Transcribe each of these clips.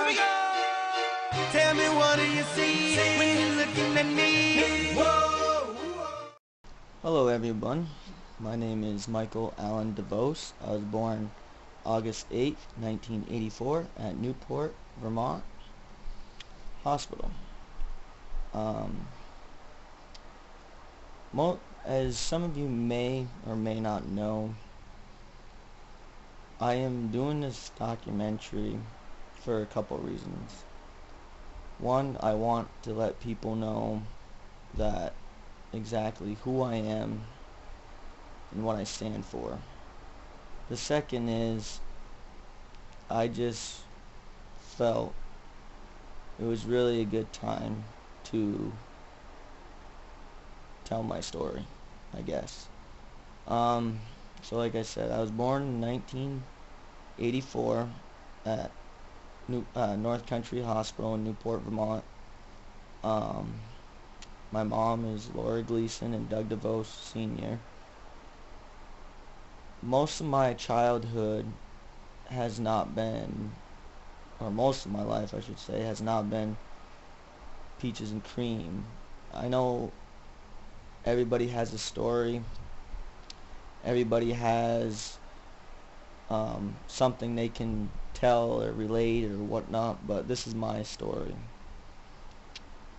Here we go. Tell me, what do you see when you're looking at me? Whoa. Hello everyone, my name is Michael Allen DeVos. I was born August 8th, 1984 at Newport, Vermont Hospital. As some of you may or may not know, I am doing this documentary for a couple reasons. One, I want to let people know that exactly who I am and what I stand for. The second is I just felt it was really a good time to tell my story, I guess. So like I said, I was born in 1984 at North Country Hospital in Newport, Vermont. My mom is Laura Gleason and Doug DeVos Sr. Most of my childhood has not been, or most of my life I should say, has not been peaches and cream. I know everybody has a story. Everybody has something they can tell or relate or whatnot, but this is my story.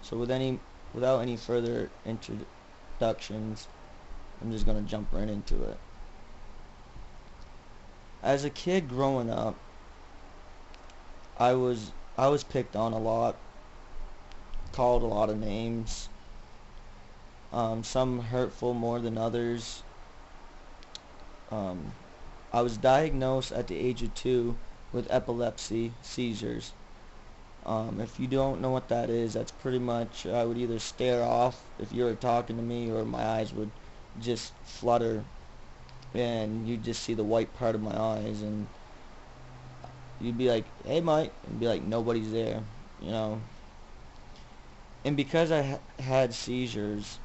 So without any further introductions, I'm just gonna jump right into it. As a kid growing up, I was picked on a lot, called a lot of names, some hurtful more than others. I was diagnosed at the age of 2 with epilepsy seizures. If you don't know what that is, that's pretty much I would either stare off if you were talking to me, or my eyes would just flutter and you'd just see the white part of my eyes, and you'd be like, "Hey Mike," and be like, nobody's there, you know. And because I had seizures,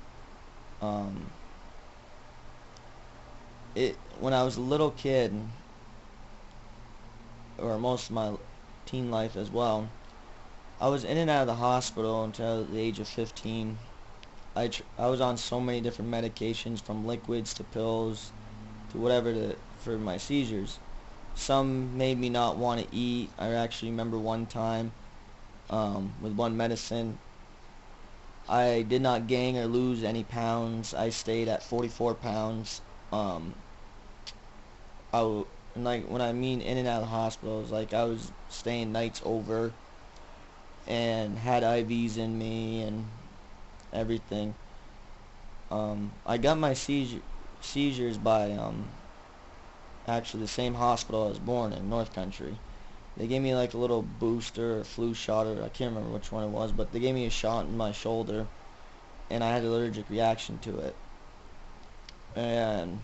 when I was a little kid, or most of my teen life as well, I was in and out of the hospital until the age of 15. I was on so many different medications, from liquids to pills to whatever for my seizures. Some made me not want to eat. I actually remember one time with one medicine, I did not gain or lose any pounds. I stayed at 44 pounds. And like when I mean in and out of the hospital, it's like I was staying nights over and had IVs in me and everything. I got my seizures by actually the same hospital I was born in, North Country. They gave me like a little booster or flu shot, or I can't remember which one it was, but they gave me a shot in my shoulder and I had an allergic reaction to it and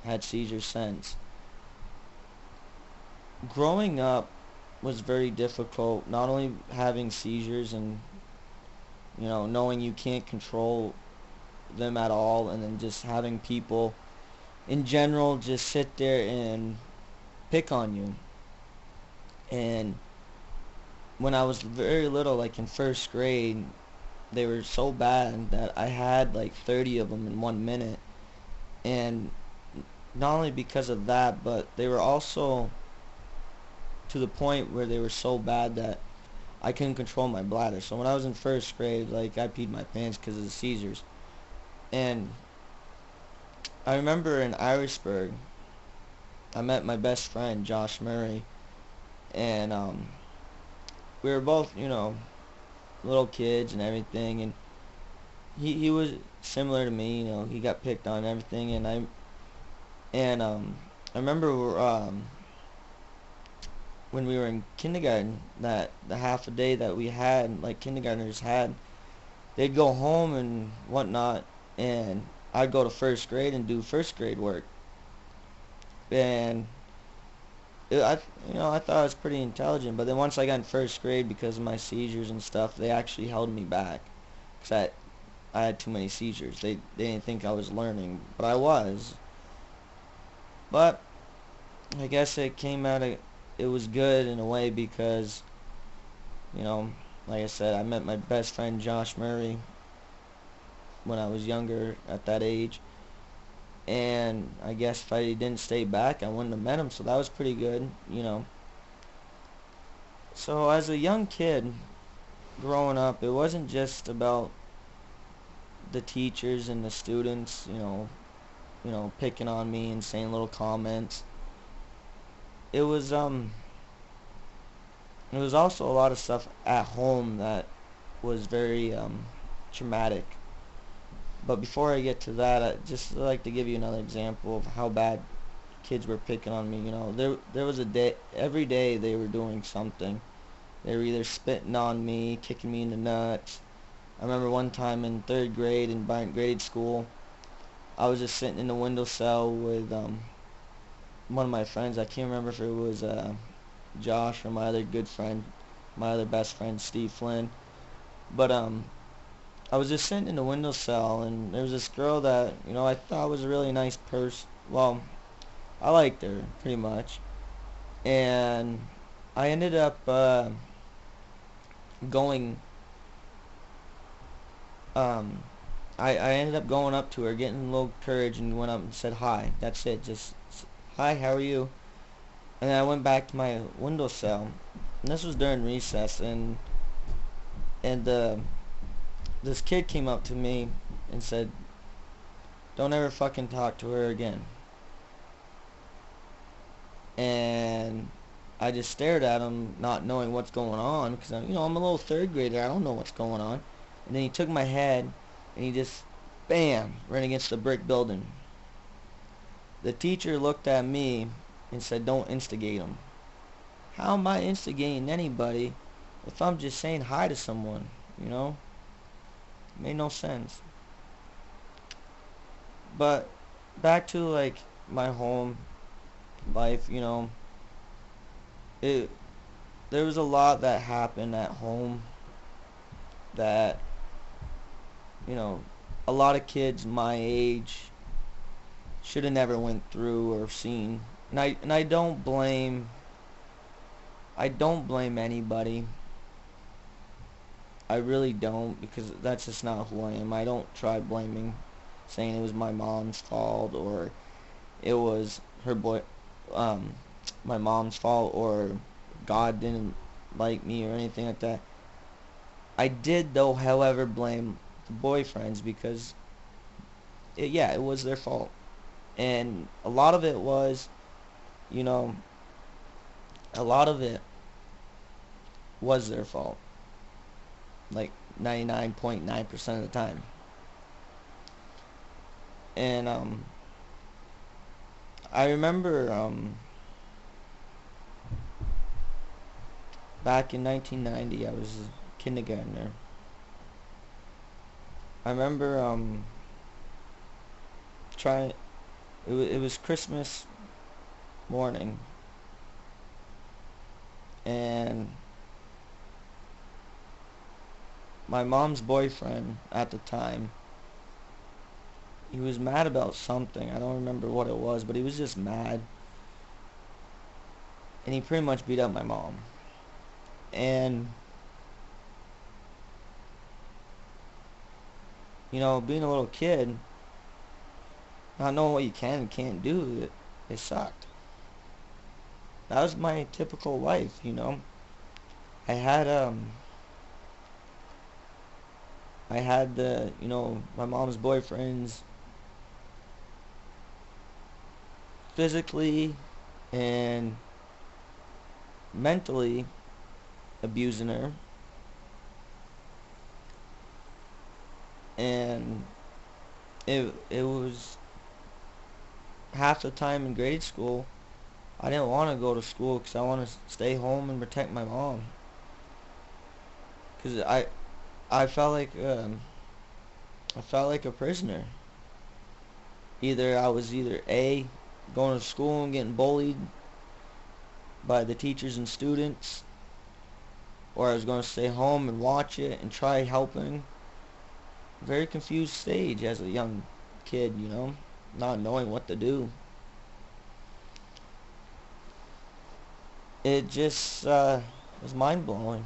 had seizures since. Growing up was very difficult, not only having seizures and knowing you can't control them at all, and then just having people in general just sit there and pick on you. And when I was very little, like in first grade, they were so bad that I had like 30 of them in 1 minute. And not only because of that, but they were also to the point where they were so bad that I couldn't control my bladder. So when I was in first grade, like I peed my pants because of the seizures. And I remember in Irishburg, I met my best friend, Josh Murray, and we were both, little kids and everything, and he was similar to me, he got picked on and everything, and I remember when we were in kindergarten, that the half a day that we had, like kindergartners had, they'd go home and whatnot, and I'd go to first grade and do first grade work. And I thought I was pretty intelligent, but then once I got in first grade, because of my seizures and stuff, they actually held me back because I had too many seizures. They didn't think I was learning, but I was. But I guess it was good in a way, because You know, like I said, I met my best friend Josh Murray when I was younger at that age. And I guess if I didn't stay back, I wouldn't have met him. So that was pretty good, you know. So as a young kid growing up, it wasn't just about the teachers and the students, picking on me and saying little comments. It was it was also a lot of stuff at home that was very traumatic. But before I get to that, I just like to give you another example of how bad kids were picking on me. There was a day, every day they were doing something. They were either spitting on me, kicking me in the nuts. I remember one time in third grade in Bryant grade school, I was just sitting in the windowsill with one of my friends. I can't remember if it was Josh or my other good friend, my other best friend, Steve Flynn. But I was just sitting in the windowsill, and there was this girl that I thought was a really nice person. Well, I liked her pretty much, and I ended up going. Um, I ended up going up to her, getting a little courage, and went up and said hi. That's it, just hi, how are you? And then I went back to my windowsill, and this was during recess, and this kid came up to me and said, "Don't ever fucking talk to her again." And I just stared at him, not knowing what's going on, because I'm a little third grader. I don't know what's going on. And then he took my head, and he just, bam, ran against the brick building. The teacher looked at me and said, "Don't instigate him." How am I instigating anybody if I'm just saying hi to someone? It made no sense. But back to like my home life, it there was a lot that happened at home that you know a lot of kids my age should have never went through or seen. And I don't blame anybody. I really don't, because that's just not who I am. I don't try blaming, saying it was my mom's fault, or it was her boy um my mom's fault, or God didn't like me or anything like that. I did, though, however, blame the boyfriends, because yeah, it was their fault. And a lot of it was, you know, a lot of it was their fault. Like 99.9% of the time. And I remember back in 1990, I was a kindergartner. I remember trying. It was Christmas morning, and my mom's boyfriend at the time, he was mad about something. I don't remember what it was, but he was just mad, and he pretty much beat up my mom. And being a little kid, not knowing what you can and can't do, it sucked. That was my typical life. I had I had my mom's boyfriends physically and mentally abusing her, and it was half the time in grade school I didn't want to go to school because I want to stay home and protect my mom, because I felt like a prisoner. Either I was either A, going to school and getting bullied by the teachers and students, or I was going to stay home and watch it and try helping. Very confused stage as a young kid, not knowing what to do. It just was mind blowing.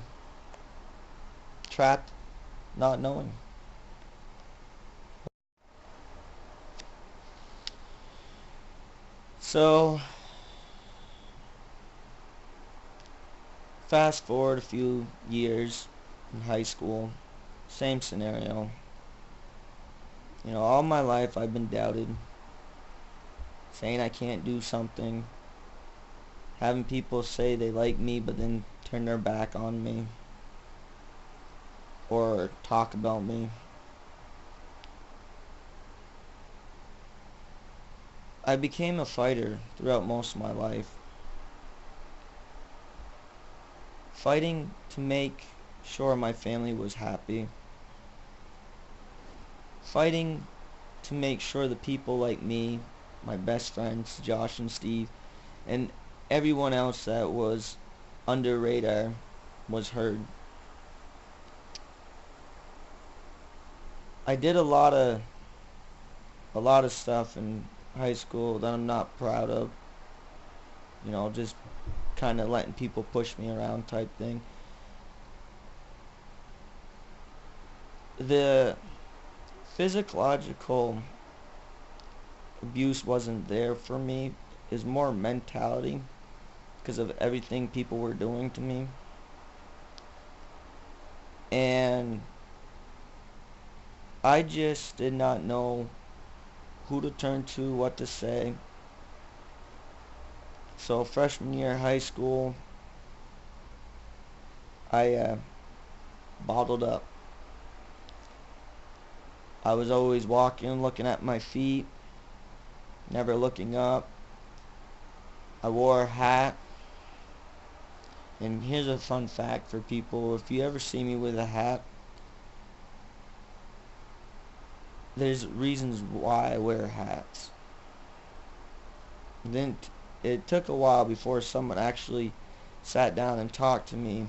trapped not knowing. So, fast forward a few years in high school, same scenario. All my life I've been doubted, saying I can't do something, having people say they like me but then turn their back on me or talk about me. I became a fighter throughout most of my life, fighting to make sure my family was happy, fighting to make sure the people like me, my best friends, Josh and Steve, and everyone else that was under radar was heard. I did a lot of stuff in high school that I'm not proud of. Just kind of letting people push me around type thing. The physiological abuse wasn't there for me. It's more mentality because of everything people were doing to me. And I just did not know who to turn to, what to say. So freshman year of high school, I bottled up. I was always walking, looking at my feet, never looking up. I wore a hat. And here's a fun fact for people. If you ever see me with a hat, there's reasons why I wear hats. Then it took a while before someone actually sat down and talked to me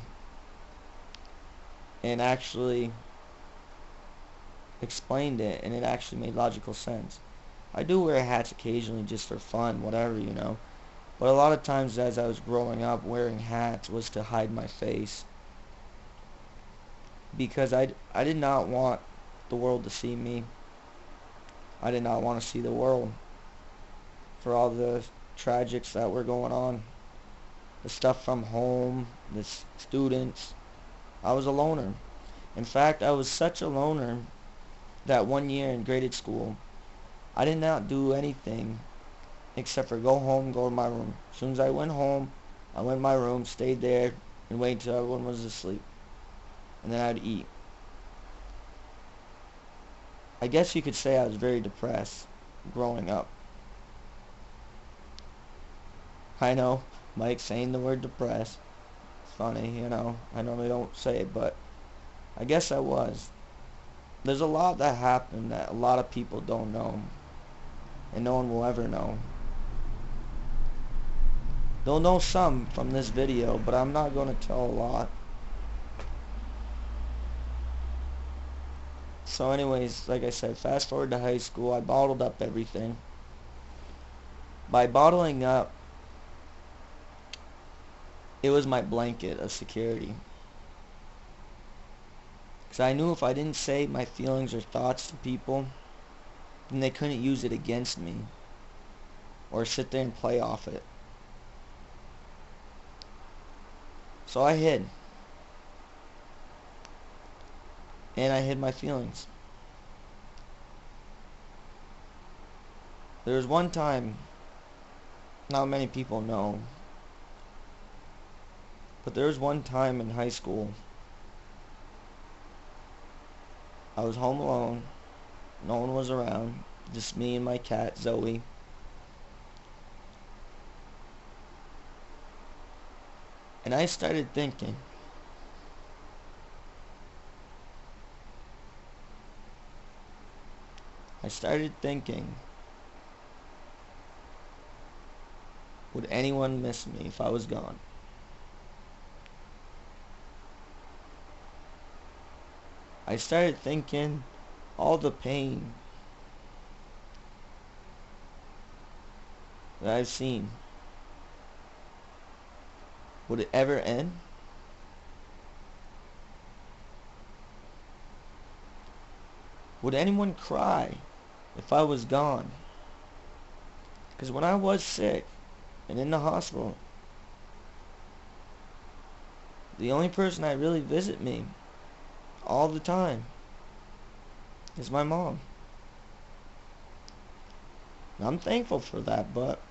and actually explained it, and it actually made logical sense. I do wear hats occasionally just for fun, whatever. But a lot of times as I was growing up, wearing hats was to hide my face. Because I did not want the world to see me. I did not want to see the world for all the tragics that were going on. The stuff from home, the students. I was a loner. In fact, I was such a loner that one year in graded school, I did not do anything except for go home, go to my room. As soon as I went home, I went to my room, stayed there, and waited until everyone was asleep. And then I'd eat. I guess you could say I was very depressed growing up. I know, Mike saying the word depressed. It's funny, I normally don't say it, but I guess I was. There's a lot that happened that a lot of people don't know, and no one will ever know. They'll know some from this video, but I'm not going to tell a lot. So anyways, like I said, fast forward to high school, I bottled up everything. By bottling up, it was my blanket of security. Because I knew if I didn't say my feelings or thoughts to people, then they couldn't use it against me or sit there and play off it. So I hid. And I hid my feelings. There was one time, not many people know, but there was one time in high school, I was home alone, no one was around, just me and my cat, Zoe. And I started thinking, would anyone miss me if I was gone? I started thinking all the pain that I've seen. Would it ever end? Would anyone cry if I was gone? Because when I was sick and in the hospital, the only person that really visit me all the time is my mom. And I'm thankful for that, but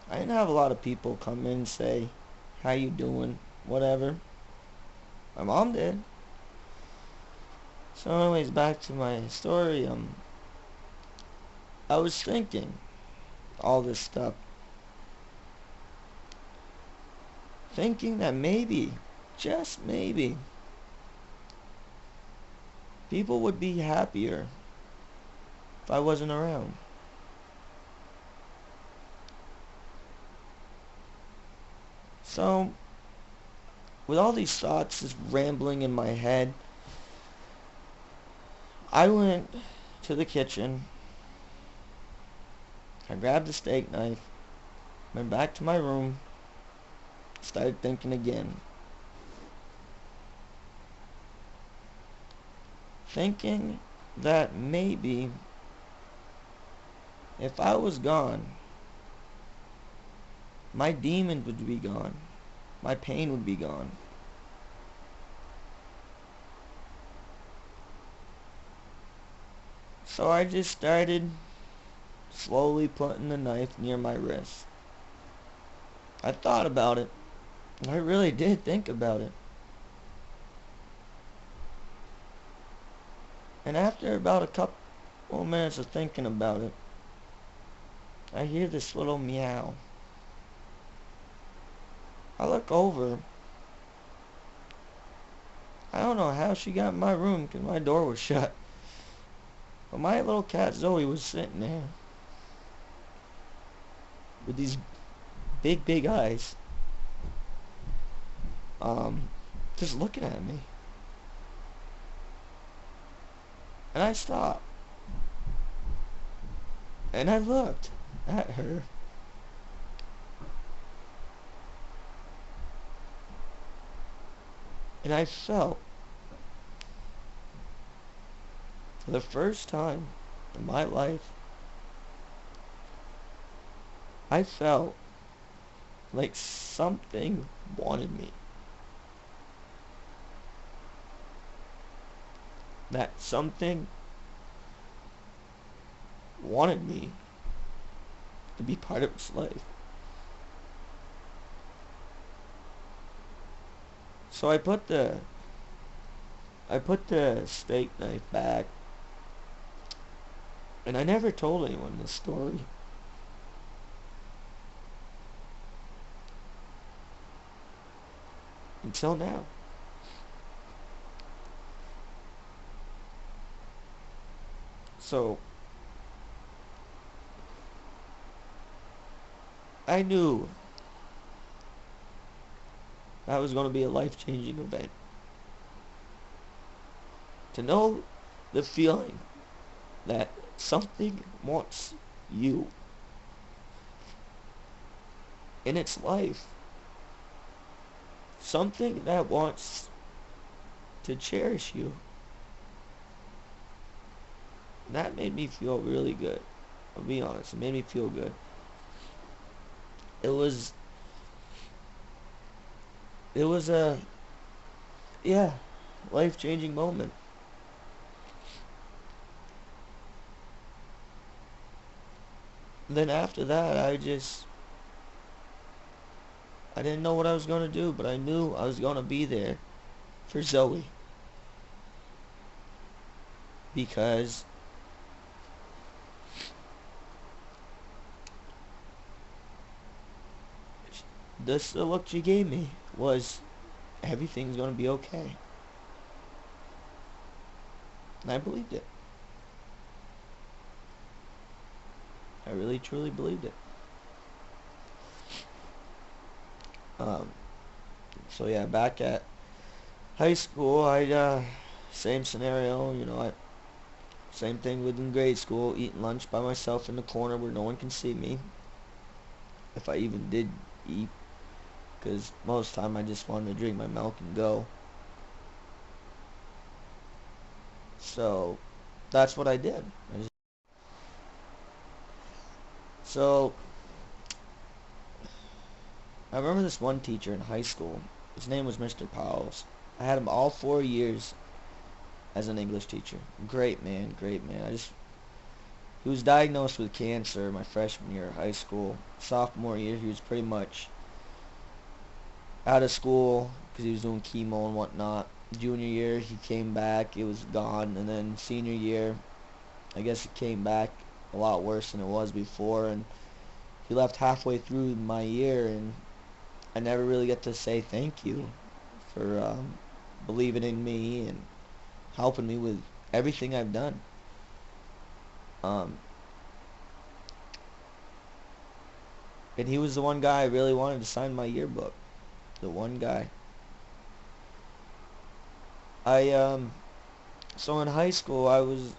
I didn't have a lot of people come in and say, how you doing, whatever. My mom did. So anyways, back to my story. I was thinking all this stuff. Thinking that maybe, just maybe, people would be happier if I wasn't around. So, with all these thoughts just rambling in my head, I went to the kitchen. I grabbed the steak knife, went back to my room, started thinking again. Thinking that maybe if I was gone, my demons would be gone. My pain would be gone. So I just started slowly putting the knife near my wrist. I thought about it. I really did think about it. And after about a couple minutes of thinking about it, I hear this little meow. I look over. I don't know how she got in my room because my door was shut. But my little cat Zoe was sitting there with these big, big eyes. Just looking at me. And I stopped. And I looked at her. And I felt, for the first time in my life, I felt like something wanted me. That something wanted me to be part of its life. So I put the steak knife back, and I never told anyone this story. Until now. So I knew that was going to be a life-changing event. To know the feeling that something wants you in its life. Something that wants to cherish you. That made me feel really good. I'll be honest, it made me feel good. It was a, yeah, life-changing moment. Then after that, I didn't know what I was going to do, but I knew I was going to be there for Zoe. Because the look she gave me was, everything's going to be okay. And I believed it. I really truly believed it. Um, so yeah, back at high school, same scenario, same thing with in grade school, eating lunch by myself in the corner where no one can see me. If I even did eat, because most of the time I just wanted to drink my milk and go. So, that's what I did. So I remember this one teacher in high school. His name was Mr. Powles. I had him all 4 years as an English teacher. Great man, great man. He was diagnosed with cancer my freshman year of high school. Sophomore year, he was pretty much out of school because he was doing chemo and whatnot. Junior year, he came back, it was gone. And then senior year, I guess it came back a lot worse than it was before. And he left halfway through my year, and I never really get to say thank you for believing in me and helping me with everything I've done. And he was the one guy I really wanted to sign my yearbook. The one guy. So in high school, I was,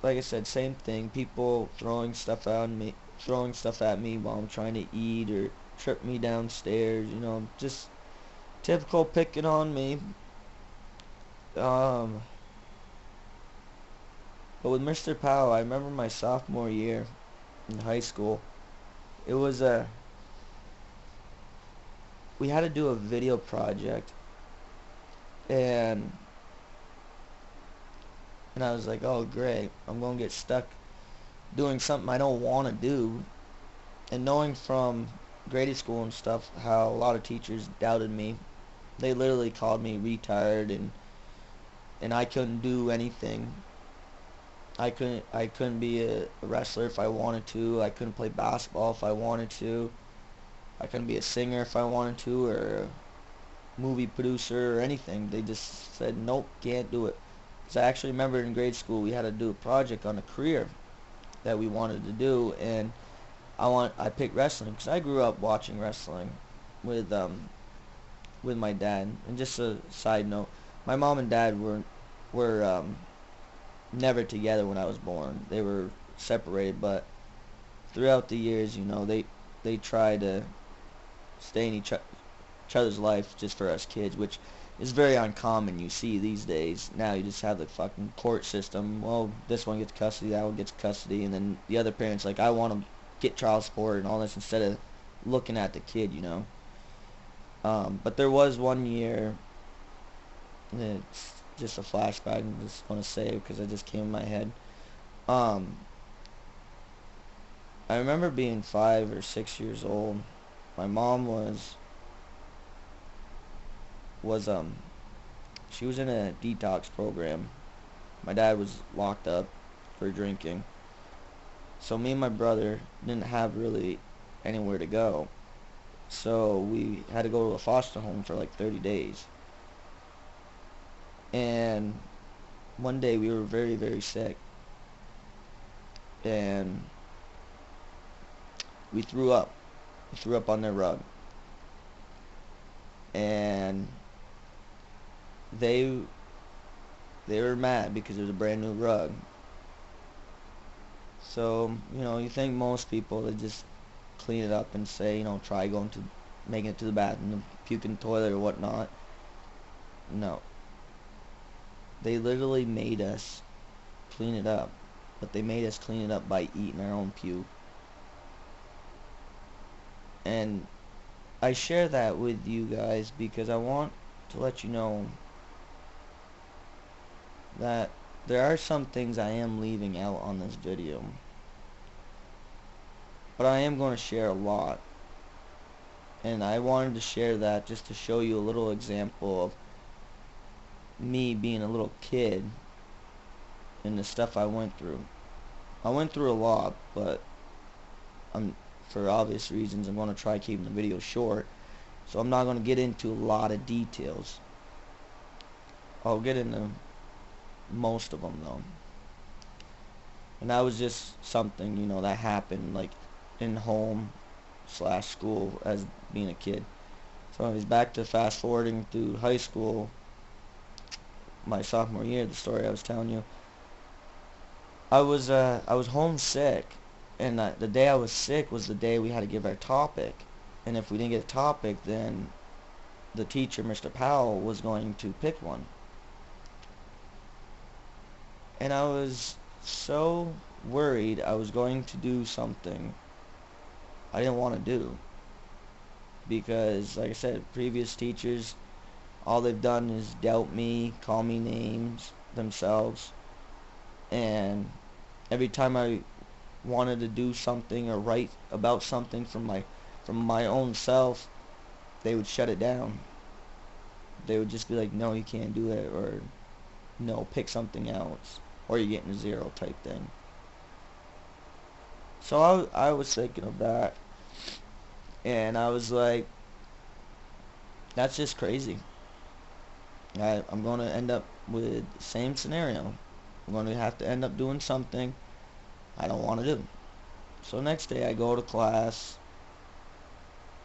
like I said, same thing. People throwing stuff at me while I'm trying to eat, or trip me downstairs. Just typical picking on me. But with Mr. Powell, I remember my sophomore year in high school. It was we had to do a video project, and I was like, oh great, I'm gonna get stuck doing something I don't want to do. And knowing from grade school and stuff how a lot of teachers doubted me, they literally called me retired, and I couldn't do anything. I couldn't be a wrestler if I wanted to. I couldn't play basketball if I wanted to. I couldn't be a singer if I wanted to, or a movie producer or anything. They just said, nope, can't do it. So I actually remember in grade school we had to do a project on a career that we wanted to do, and I picked wrestling because I grew up watching wrestling with my dad. And just a side note, my mom and dad were never together when I was born. They were separated, but throughout the years, they try to stay in each other's life just for us kids, which is very uncommon. You see these days. Now you just have the fucking court system. Well, this one gets custody, that one gets custody, and then the other parent's like, I want to get child support and all this, instead of looking at the kid. But there was one year, and it's just a flashback, I just want to say it because it just came in my head. I remember being 5 or 6 years old. My mom was she was in a detox program. My dad was locked up for drinking. So me and my brother didn't have really anywhere to go. So we had to go to a foster home for like 30 days. And one day we were very, very sick. And we threw up. We threw up on their rug. And they were mad because it was a brand new rug. So, you think most people, they just clean it up and say, try making it to the bathroom, puke in the toilet or whatnot. No. They literally made us clean it up. But they made us clean it up by eating our own puke. And I share that with you guys because I want to let you know that there are some things I am leaving out on this video. But I am going to share a lot. And I wanted to share that just to show you a little example of me being a little kid and the stuff I went through. I went through a lot, but for obvious reasons, I'm going to try keeping the video short. So I'm not going to get into a lot of details. I'll get into most of them though. And that was just something, that happened like in home / school as being a kid. So I was back to fast forwarding through high school, my sophomore year, the story I was telling you. I was homesick, and the day I was sick was the day we had to give our topic. And if we didn't get a topic, then the teacher, Mr. Powell, was going to pick one. And I was so worried I was going to do something I didn't want to do. Because, like I said, previous teachers, all they've done is doubt me, call me names themselves. And every time I wanted to do something or write about something from my own self, they would shut it down. They would just be like, no, you can't do it, or no, pick something else, or you're getting a 0 type thing. So I was thinking of that, and I was like, that's just crazy. I'm going to end up with the same scenario. I'm going to have to end up doing something I don't want to do. So next day I go to class.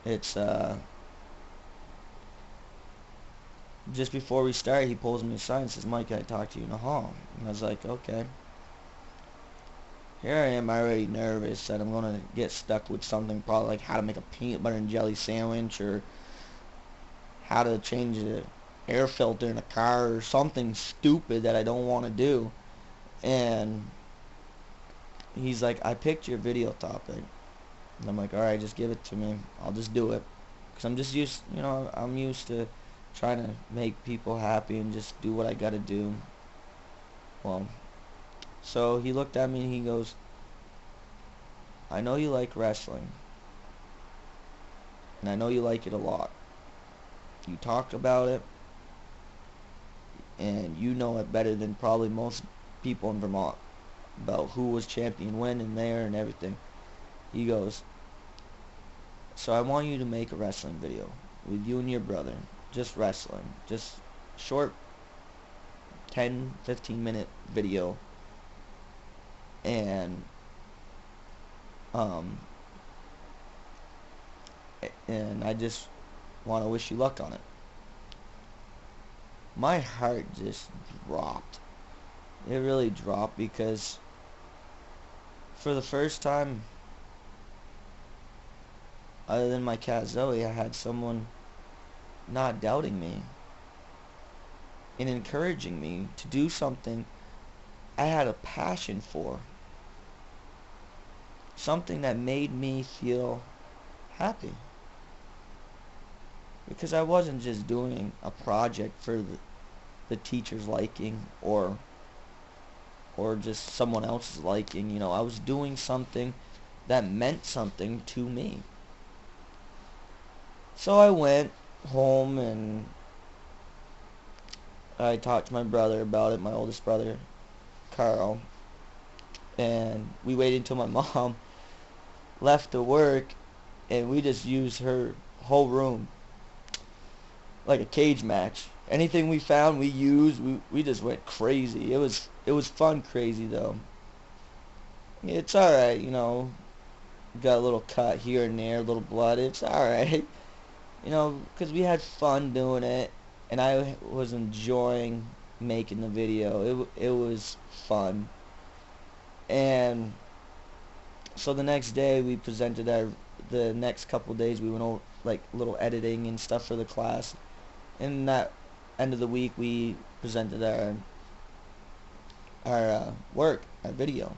It's just before we start, he pulls me aside and says, Mike, can I talk to you in the hall? And I was like, okay. Here I am already nervous that I'm going to get stuck with something, probably like how to make a peanut butter and jelly sandwich, or how to change the air filter in a car, or something stupid that I don't want to do. And he's like, I picked your video topic. And I'm like, alright, just give it to me. I'll just do it. Because I'm just used, I'm used to trying to make people happy and just do what I gotta do. Well, so he looked at me and he goes, I know you like wrestling. And I know you like it a lot. You talk about it. And you know it better than probably most people in Vermont. About who was champion when and there and everything. He goes, so I want you to make a wrestling video with you and your brother. Just wrestling. Just short 10, 15-minute video. And I just want to wish you luck on it. My heart just dropped. It really dropped because for the first time, other than my cat Zoe, I had someone not doubting me and encouraging me to do something I had a passion for. Something that made me feel happy. Because I wasn't just doing a project for the teacher's liking or just someone else's liking. I was doing something that meant something to me. So I went home and I talked to my brother about it, my oldest brother, Carl. And we waited until my mom left to work, and we just used her whole room like a cage match. Anything we found, we used. We just went crazy. It was fun crazy though. It's alright, got a little cut here and there, a little blood. It's alright, because we had fun doing it, and I was enjoying making the video. It was fun. And so the next day we presented the next couple days we went over like little editing and stuff for the class. And that end of the week we presented our work, our video.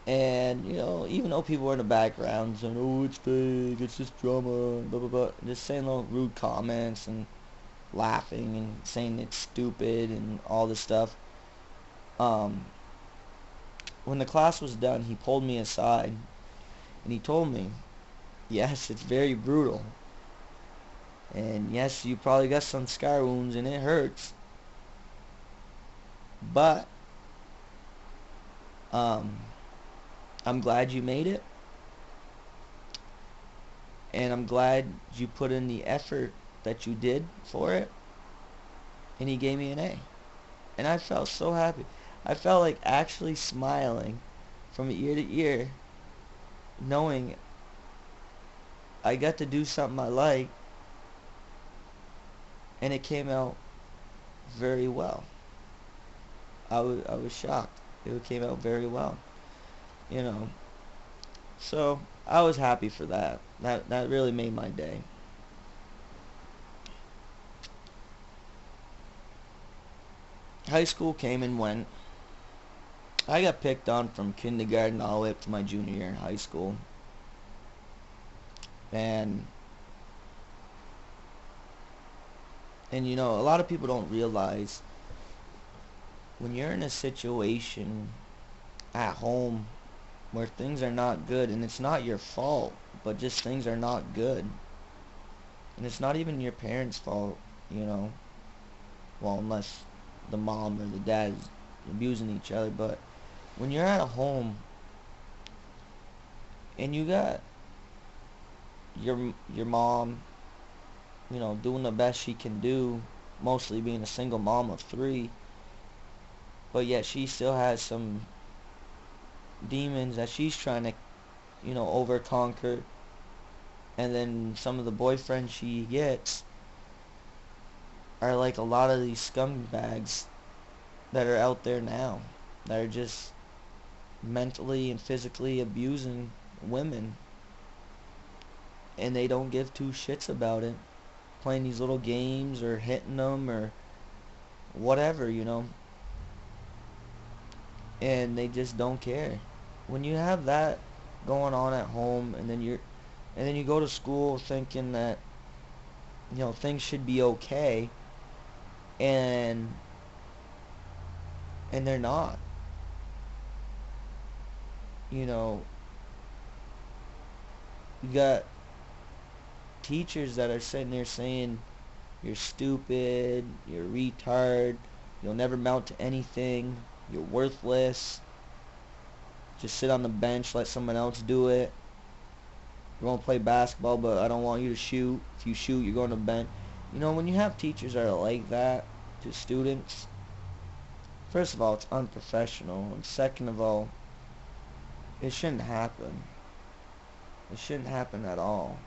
And even though people were in the background saying, oh, it's fake, it's just drama, blah blah blah, just saying little rude comments and laughing and saying it's stupid and all this stuff, when the class was done, he pulled me aside and he told me, yes, it's very brutal, and yes, you probably got some scar wounds and it hurts, but I'm glad you made it, and I'm glad you put in the effort that you did for it. And he gave me an A. And I felt so happy. I felt like actually smiling from ear to ear, knowing I got to do something I like, and it came out very well. I was shocked. It came out very well. So I was happy for that. That really made my day. high school came and went. I got picked on from kindergarten all the way up to my junior year in high school. And you know, a lot of people don't realize when you're in a situation at home where things are not good, and it's not your fault, but just things are not good. And it's not even your parents' fault, you know. Well, unless the mom or the dad is abusing each other. But when you're at a home and you got your mom, you know, doing the best she can do, mostly being a single mom of 3, but yet she still has some demons that she's trying to, you know, over conquer. And then some of the boyfriends she gets are like a lot of these scumbags that are out there now, that are just mentally and physically abusing women, and they don't give two shits about it, playing these little games or hitting them or whatever, you know, and they just don't care. When you have that going on at home, and then you go to school thinking that, you know, things should be okay, and they're not. You know, you got teachers that are sitting there saying you're stupid, you're a retard, you'll never amount to anything, you're worthless, just sit on the bench, let someone else do it. You won't play basketball, but I don't want you to shoot. If you shoot, you're going to the bench. You know, when you have teachers that are like that to students, first of all, it's unprofessional, and second of all, it shouldn't happen. It shouldn't happen at all.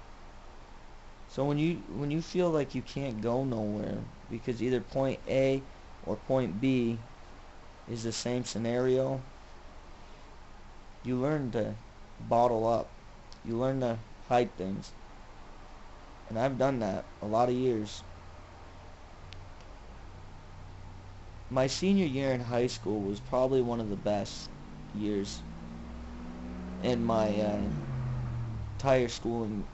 So when you feel like you can't go nowhere because either point A or point B is the same scenario, you learn to bottle up. You learn to hide things. And I've done that a lot of years. My senior year in high school was probably one of the best years in my entire schooling.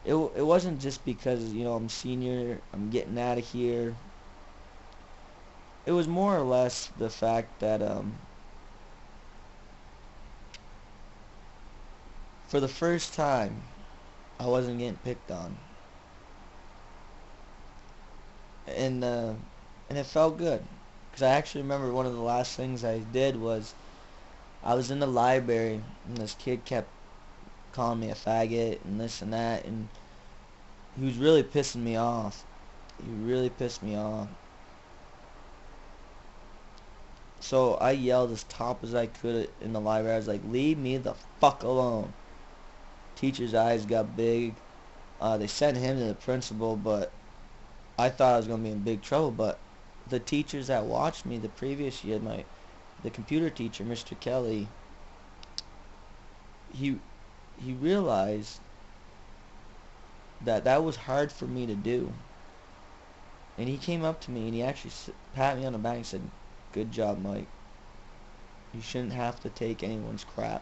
It wasn't just because, you know, I'm senior, I'm getting out of here. It was more or less the fact that for the first time, I wasn't getting picked on, and it felt good, because I actually remember one of the last things I did was I was in the library, and this kid kept calling me a faggot and this and that, and he was really pissing me off. He really pissed me off. So I yelled as top as I could in the library. I was like, "Leave me the fuck alone." Teacher's eyes got big. They sent him to the principal, but I thought I was going to be in big trouble. But the teachers that watched me the previous year, the computer teacher, Mr. Kelly, he realized that that was hard for me to do. And he came up to me and he actually pat me on the back and said, "Good job, Mike. You shouldn't have to take anyone's crap."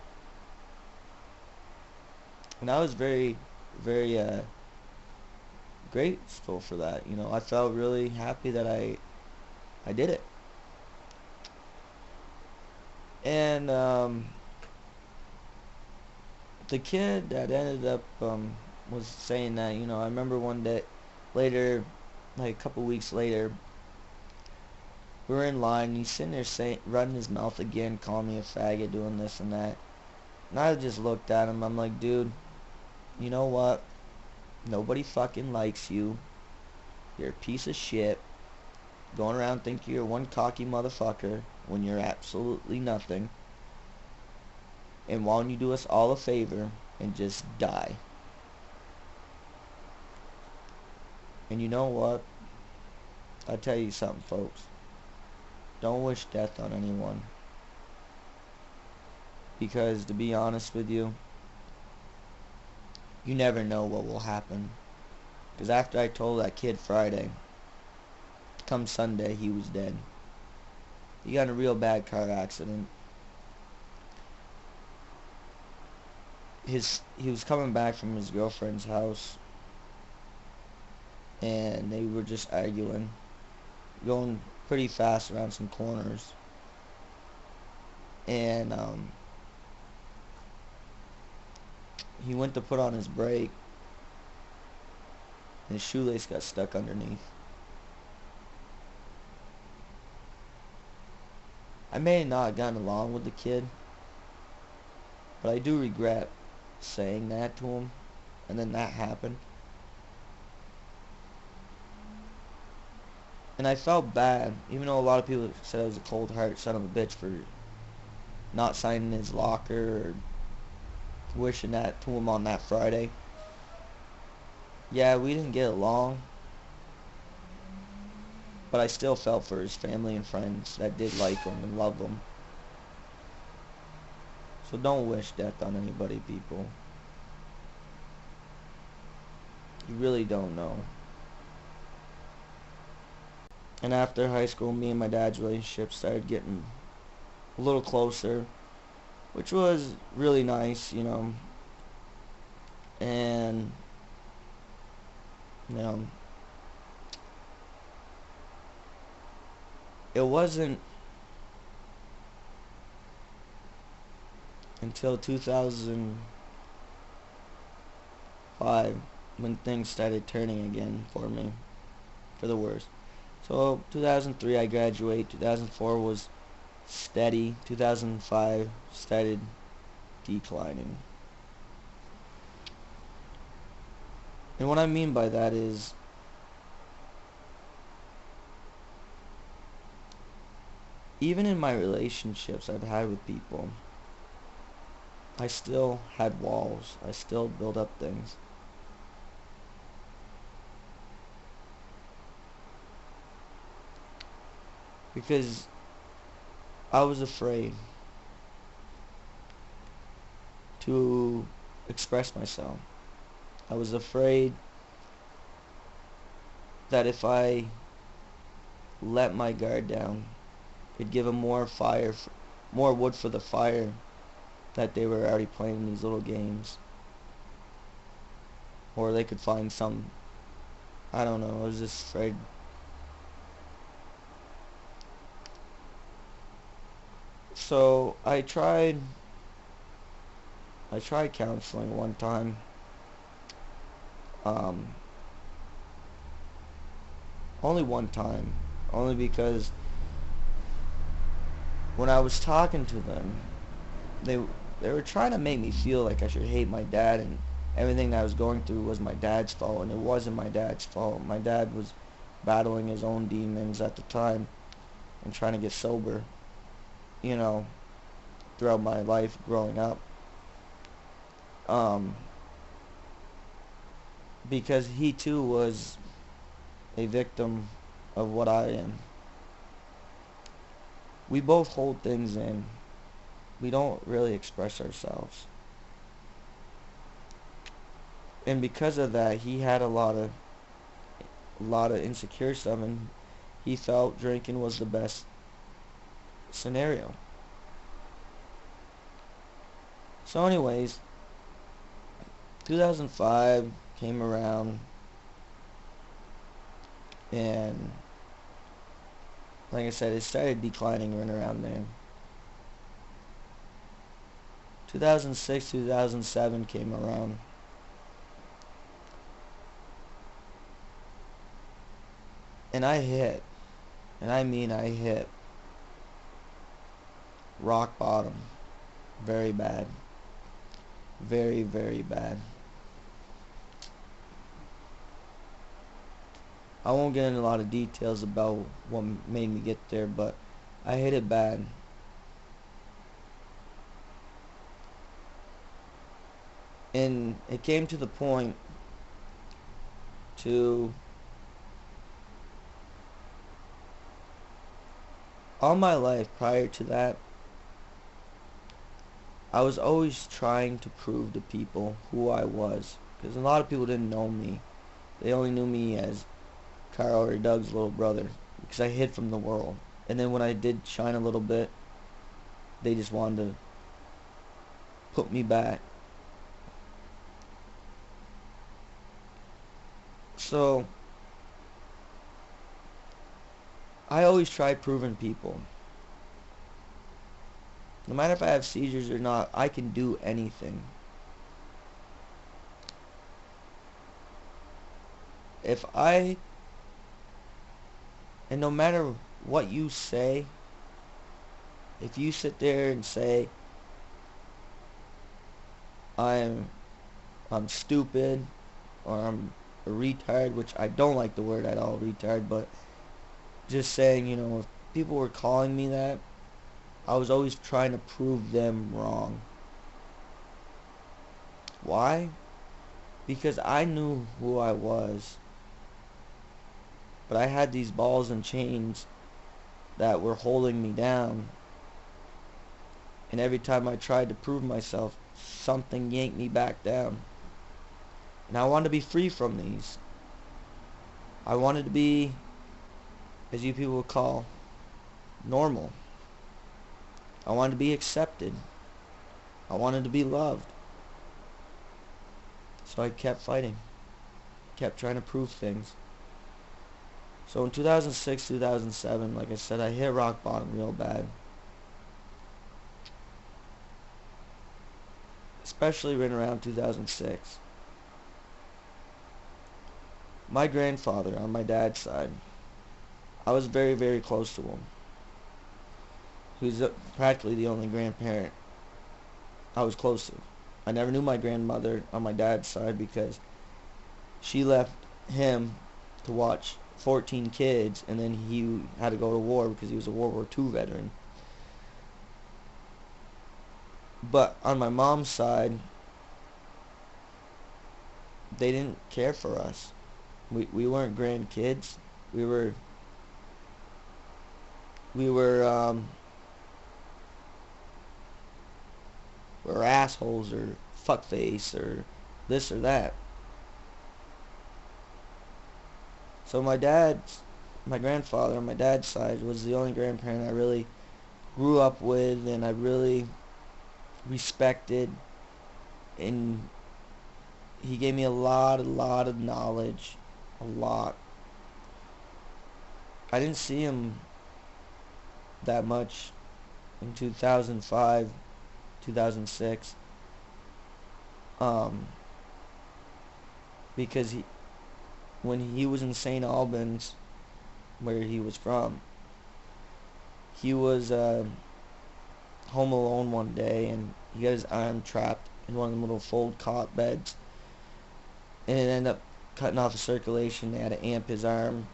And I was very, very grateful for that. You know, I felt really happy that I did it. And the kid that ended up was saying that, you know, I remember one day later, like a couple weeks later, we were in line and he's sitting there saying, running his mouth again, calling me a faggot, doing this and that. And I just looked at him. I'm like, "Dude, you know what? Nobody fucking likes you. You're a piece of shit. Going around thinking you're one cocky motherfucker when you're absolutely nothing. And why don't you do us all a favor and just die?" And you know what? I'll tell you something, folks. Don't wish death on anyone. Because to be honest with you, you never know what will happen. Because after I told that kid Friday to come Sunday, he was dead. He got in a real bad car accident. He was coming back from his girlfriend's house, and they were just arguing, going pretty fast around some corners. And he went to put on his brake, and his shoelace got stuck underneath. I may not have gotten along with the kid, but I do regret saying that to him, and then that happened. And I felt bad, even though a lot of people said I was a cold heart son of a bitch for not signing his locker or wishing that to him on that Friday. Yeah, we didn't get along, but I still felt for his family and friends that did like him and love him. So don't wish death on anybody, people. You really don't know. And after high school, me and my dad's relationship started getting a little closer, which was really nice, you know. And, you know, it wasn't until 2005 when things started turning again for me, for the worse. So 2003 I graduated, 2004 was steady, 2005 started declining. And what I mean by that is even in my relationships I've had with people, I still had walls. I still built up things. Because I was afraid to express myself. I was afraid that if I let my guard down, it'd give them more more wood for the fire that they were already playing these little games. Or they could find some, I don't know, I was just afraid. So I tried counseling one time. Only one time. Only because when I was talking to them, they were trying to make me feel like I should hate my dad, and everything that I was going through was my dad's fault, and it wasn't my dad's fault. My dad was battling his own demons at the time and trying to get sober, you know, throughout my life growing up. Because he too was a victim of what I am. We both hold things in. We don't really express ourselves. And because of that, he had a lot of insecure stuff, and he felt drinking was the best scenario. So anyways, 2005 came around, and like I said, it started declining right around there. 2006, 2007 came around. And I hit, and I mean I hit rock bottom. Very bad. Very, very bad. I won't get into a lot of details about what made me get there, but I hit it bad. And it came to the point to all my life prior to that, I was always trying to prove to people who I was, because a lot of people didn't know me. They only knew me as Carl or Doug's little brother. because I hid from the world. And then when I did shine a little bit, they just wanted to put me back. So I always try proving people, no matter if I have seizures or not, I can do anything. If I, and no matter what you say, if you sit there and say I'm I'm stupid or I'm a retard, which I don't like the word at all, retard, but just saying, if people were calling me that, I was always trying to prove them wrong. Why? Because I knew who I was, but I had these balls and chains that were holding me down, and every time I tried to prove myself, something yanked me back down. And I wanted to be free from these. I wanted to be, as you people would call, normal. I wanted to be accepted. I wanted to be loved. So I kept fighting. Kept trying to prove things. So in 2006, 2007, like I said, I hit rock bottom real bad. Especially right around 2006. My grandfather on my dad's side, I was very, very close to him. He was practically the only grandparent I was close to. I never knew my grandmother on my dad's side because she left him to watch 14 kids, and then he had to go to war because he was a World War II veteran. But on my mom's side, they didn't care for us. We weren't grandkids. We were we were we were assholes or fuckface or this or that. So my grandfather on my dad's side was the only grandparent I really grew up with and I really respected, and he gave me a lot of knowledge, a lot. I didn't see him that much in 2005, 2006, because when he was in St. Albans, where he was from, he was home alone one day and he got his arm trapped in one of the little fold cot beds, and it ended up cutting off the circulation. They had to amp his arm,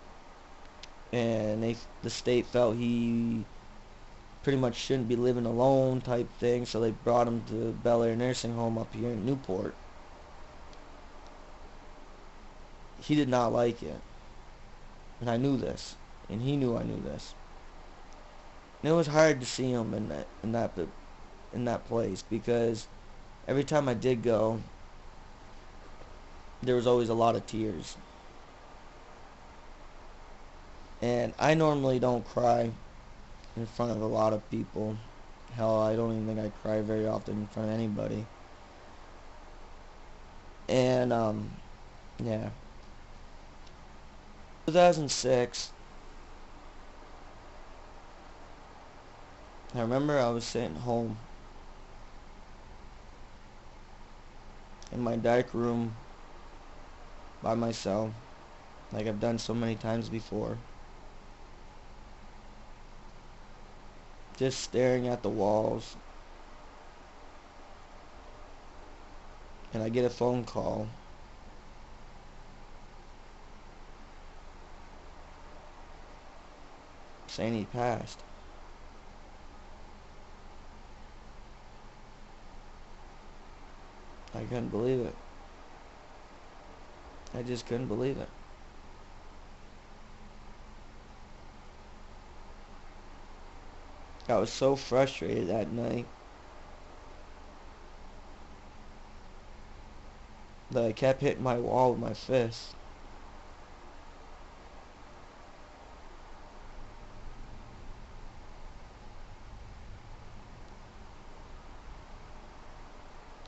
and the state felt he pretty much shouldn't be living alone type thing, so they brought him to Bel Air Nursing Home up here in Newport. He did not like it, and I knew this, and he knew I knew this. And it was hard to see him in that place because every time I did go, there was always a lot of tears. And I normally don't cry in front of a lot of people. Hell, I don't even think I cry very often in front of anybody. And yeah. 2006, I remember I was sitting home in my dark room by myself, like I've done so many times before, just staring at the walls, and I get a phone call saying he passed. I couldn't believe it. I just couldn't believe it. I was so frustrated that night that I kept hitting my wall with my fist.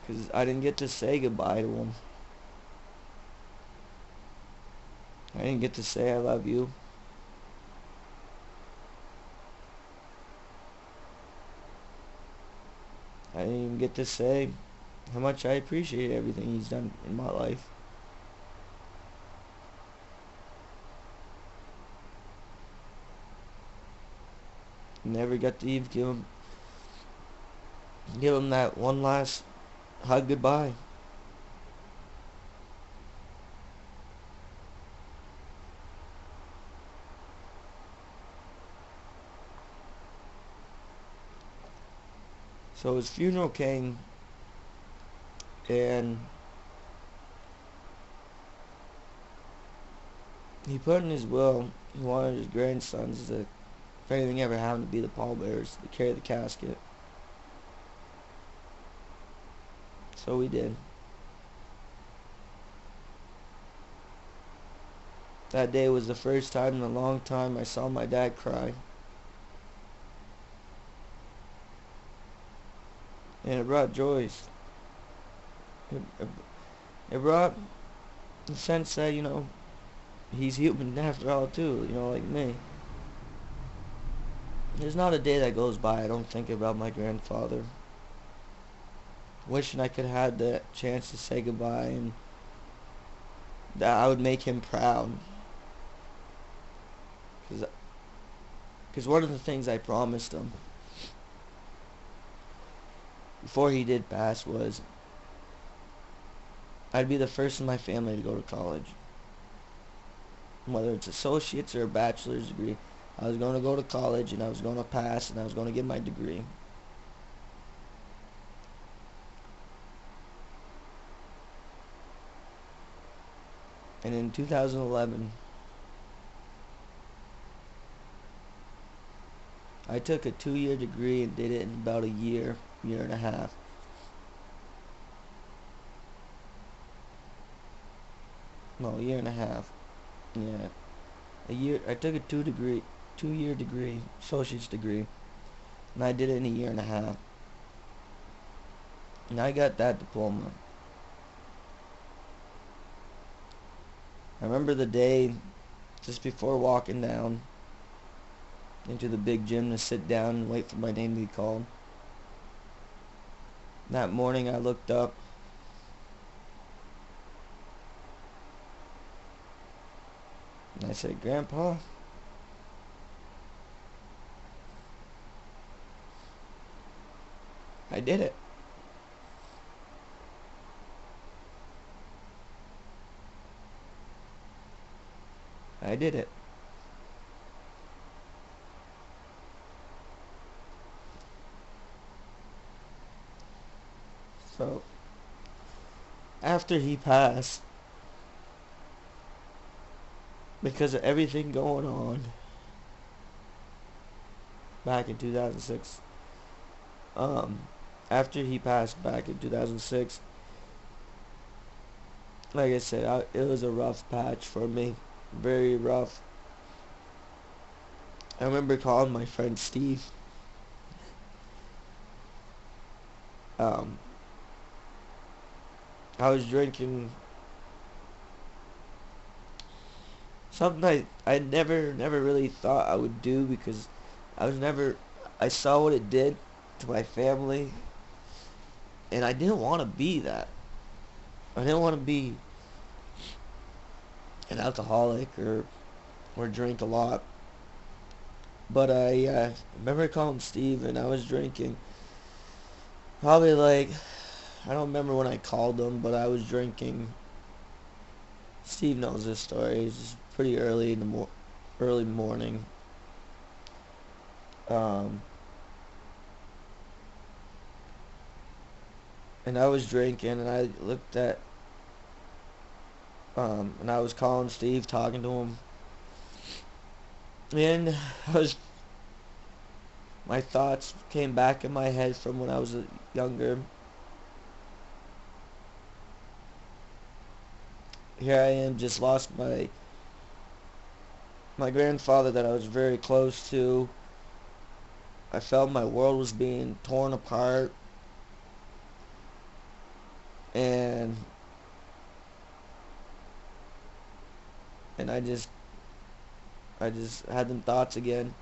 because I didn't get to say goodbye to him. I didn't get to say I love you. I didn't even get to say how much I appreciate everything he's done in my life. Never got to even give him that one last hug goodbye. So his funeral came, and he put in his will he wanted his grandsons to, if anything ever happened, to be the pallbearers to carry the casket. So we did. That day was the first time in a long time I saw my dad cry. And it brought joys. It brought the sense that, he's human after all too, like me. There's not a day that goes by I don't think about my grandfather. Wishing I could have had the chance to say goodbye and that I would make him proud. Because one of the things I promised him before he did pass was I'd be the first in my family to go to college. Whether it's associates or a bachelor's degree, I was going to go to college and I was going to pass and I was going to get my degree. And in 2011, I took a 2-year degree and did it in about a year and a half. No, a year and a half. Yeah. I took a 2-year degree, associate's degree, and I did it in a year and a half. And I got that diploma. I remember the day just before walking down into the big gym to sit down and wait for my name to be called. That morning I looked up and I said, "Grandpa, I did it." I did it. So, after he passed, because of everything going on back in 2006, after he passed back in 2006, like I said, it was a rough patch for me. Very rough. I remember calling my friend Steve. Um, I was drinking something I never really thought I would do because I saw what it did to my family and I didn't want to be that. I didn't want to be an alcoholic or drink a lot. But I remember calling Steve and I was drinking. Probably like, I don't remember when I called him, but I was drinking. Steve knows this story. It's pretty early in the early morning. Um, and I was drinking and I looked at and I was calling Steve, talking to him. And my thoughts came back in my head from when I was younger. Here I am, just lost my grandfather that I was very close to. I felt my world was being torn apart. and I just had them thoughts again.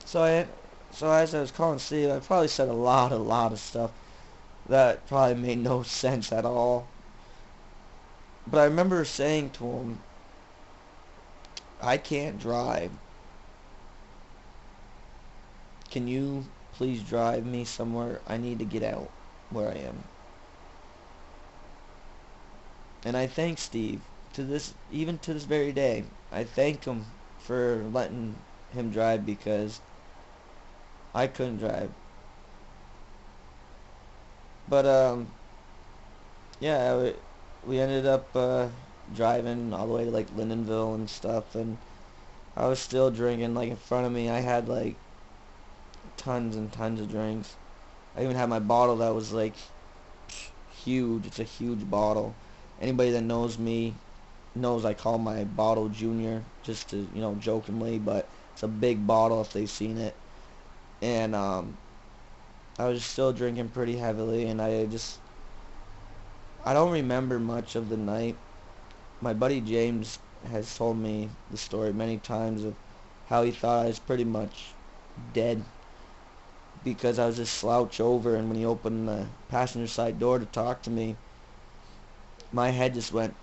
So as I was calling Steve, I probably said a lot of stuff that probably made no sense at all. But I remember saying to him, I can't drive. Can you please drive me somewhere? I need to get out where I am. And I thank Steve even to this very day. I thank him for letting him drive because I couldn't drive. But yeah, we ended up driving all the way to like Lindenville and stuff, and I was still drinking. Like in front of me, I had like tons and tons of drinks. I even had my bottle that was like huge. It's a huge bottle. Anybody that knows me knows I call my bottle Junior, just to, jokingly, but it's a big bottle if they've seen it. And I was still drinking pretty heavily, and I don't remember much of the night. My buddy James has told me the story many times of how he thought I was pretty much dead because I was just slouched over, and when he opened the passenger side door to talk to me, my head just went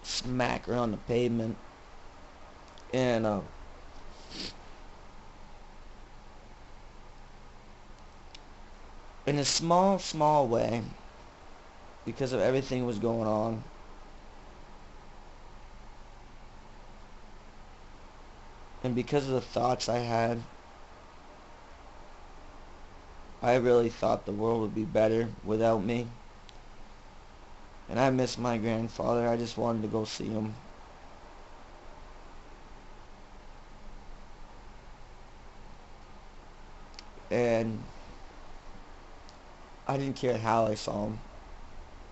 smack around the pavement. And in a small way, because of everything was going on, and because of the thoughts I had, I really thought the world would be better without me. And I miss my grandfather. I just wanted to go see him. And I didn't care how I saw him.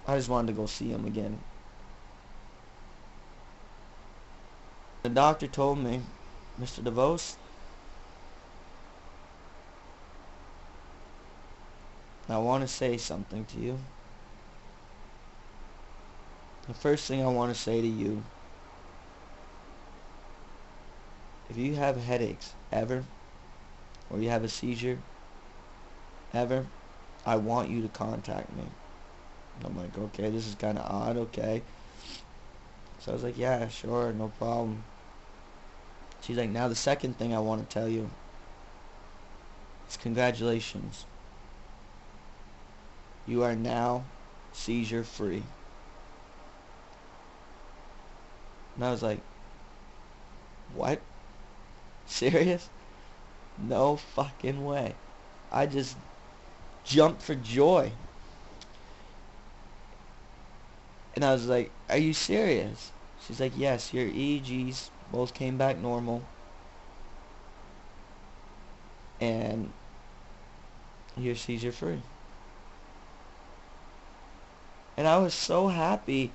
I just wanted to go see him again. The doctor told me, Mr. DeVos, I want to say something to you. The first thing I want to say to you, if you have headaches ever, or you have a seizure ever, I want you to contact me. I'm like, okay, this is kind of odd, okay. So I was like, yeah, sure, no problem. She's like, now the second thing I want to tell you is congratulations. You are now seizure free. And I was like, what? Serious? No fucking way. I just jumped for joy. And I was like, are you serious? She's like, yes, your EEGs both came back normal. And you're seizure free. And I was so happy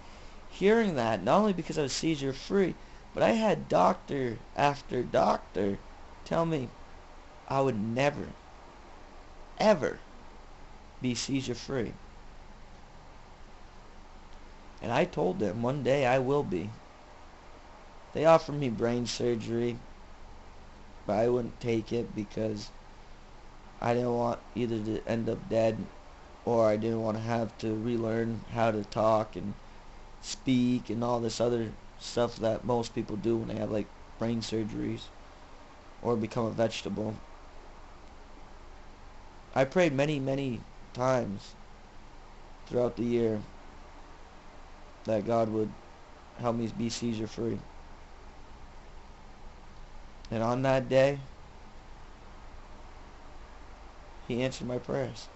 hearing that, not only because I was seizure free, but I had doctor after doctor tell me I would never, ever be seizure free. And I told them one day I will be. They offered me brain surgery, but I wouldn't take it because I didn't want either to end up dead, or I didn't want to have to relearn how to talk and speak and all this other stuff that most people do when they have like brain surgeries or become a vegetable. I prayed many times throughout the year that God would help me be seizure free. And on that day, He answered my prayers.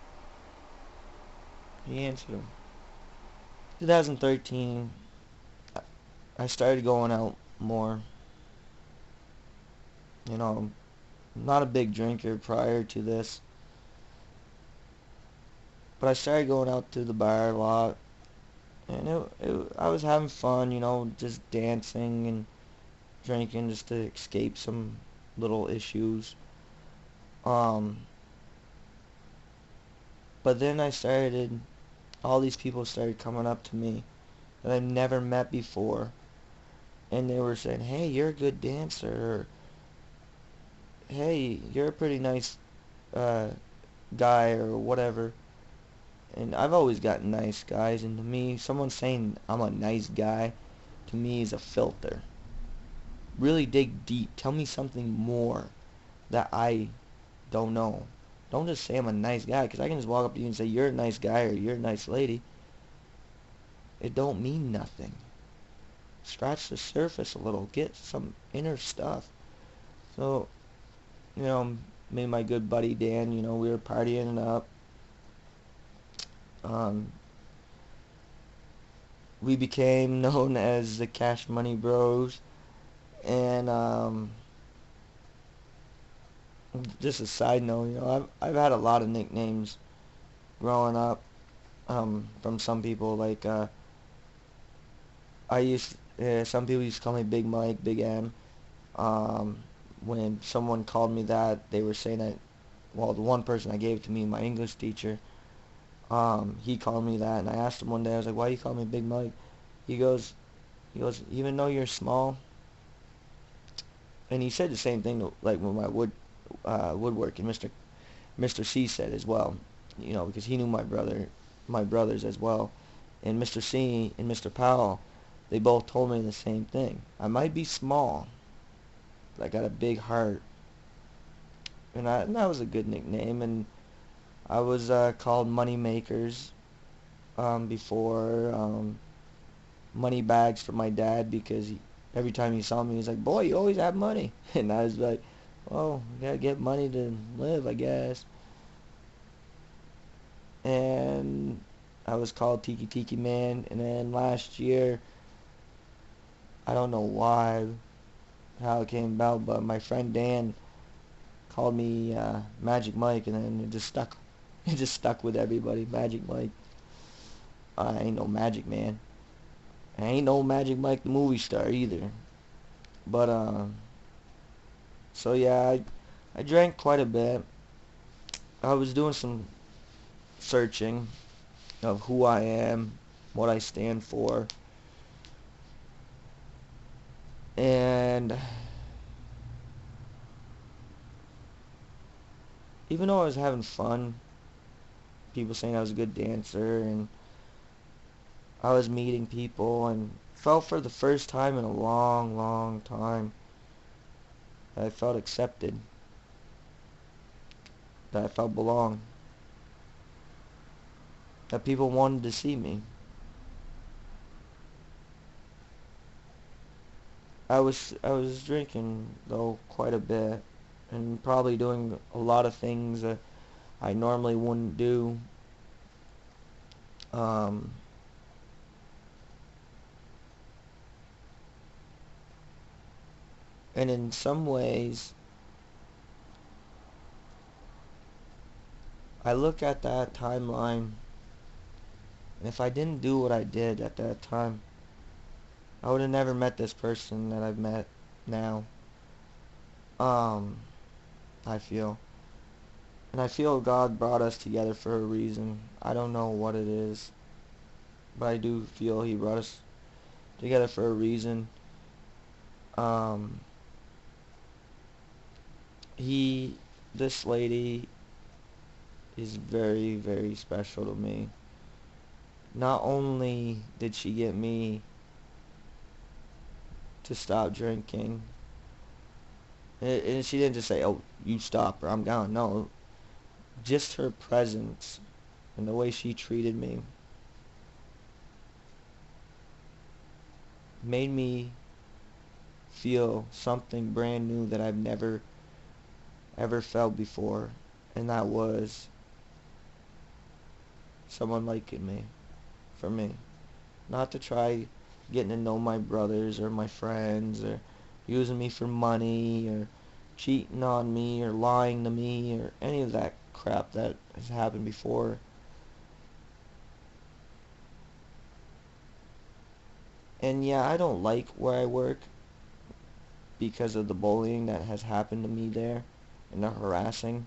He answered them. 2013, I started going out more. I'm not a big drinker prior to this, but I started going out to the bar a lot, and I was having fun, just dancing and drinking just to escape some little issues. But then I started all these people started coming up to me that I've never met before, and they were saying, "Hey, you're a good dancer," or "Hey, you're a pretty nice uh, guy," or whatever. And I've always gotten nice guys, and to me, someone saying I'm a nice guy, to me is a filter. Really dig deep. Tell me something more that I don't know. Don't just say I'm a nice guy, because I can just walk up to you and say you're a nice guy or you're a nice lady. It don't mean nothing. Scratch the surface a little. Get some inner stuff. So, me and my good buddy Dan, we were partying up. Um, we became known as the Cash Money Bros. And just a side note, I've had a lot of nicknames growing up from some people. Like some people used to call me Big Mike, Big M. Um, when someone called me that, they were saying that. Well, the one person I gave it to me, my English teacher, he called me that, and I asked him one day, I was like, "Why you call me Big Mike?" He goes, "Even though you're small," and he said the same thing like with my woodworking. Mr. C said as well, because he knew my brothers as well, and Mr. C and Mr. Powell, they both told me the same thing. I might be small, but I got a big heart, and that was a good nickname. And I was called Money Makers before. Money bags for my dad, because every time he saw me, he was like, "Boy, you always have money." And I was like, "Well, I gotta get money to live, I guess." And I was called Tiki Tiki Man. And then last year, I don't know how it came about, but my friend Dan called me Magic Mike, and then it just stuck. It just stuck with everybody, Magic Mike. I ain't no Magic Man. I ain't no Magic Mike the movie star either. But so yeah, I drank quite a bit. I was doing some searching of who I am, what I stand for, and even though I was having fun, people saying I was a good dancer, and I was meeting people, and felt for the first time in a long, long time that I felt accepted, that I felt belong, that people wanted to see me. I was drinking though quite a bit, and probably doing a lot of things that I normally wouldn't do. Um, and in some ways, I look at that timeline, and if I didn't do what I did at that time, I would have never met this person that I've met now. Um, I feel. And I feel God brought us together for a reason. I don't know what it is, but I do feel He brought us together for a reason. Um, he, this lady is very, very special to me. Not only did she get me to stop drinking, and she didn't just say, "Oh, you stop or I'm gone." No, just her presence and the way she treated me made me feel something brand new that I've never ever felt before, and that was someone liking me for me. Not to try getting to know my brothers or my friends, or using me for money, or cheating on me, or lying to me, or any of that crap that has happened before. And yeah, I don't like where I work because of the bullying that has happened to me there, and the harassing.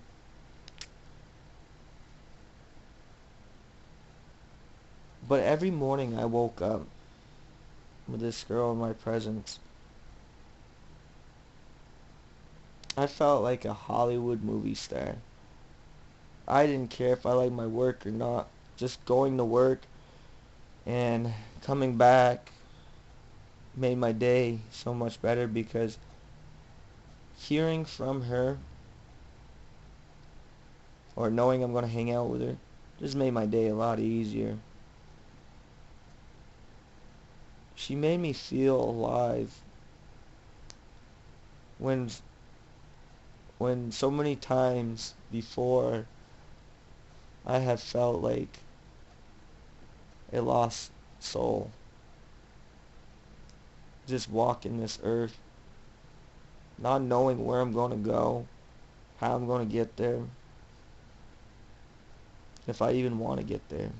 But every morning I woke up with this girl in my presence. I felt like a Hollywood movie star. I didn't care if I liked my work or not. Just going to work and coming back made my day so much better because hearing from her or knowing I'm going to hang out with her just made my day a lot easier. She made me feel alive when so many times before I have felt like a lost soul. Just walking this earth, not knowing where I'm going to go, how I'm going to get there, if I even want to get there.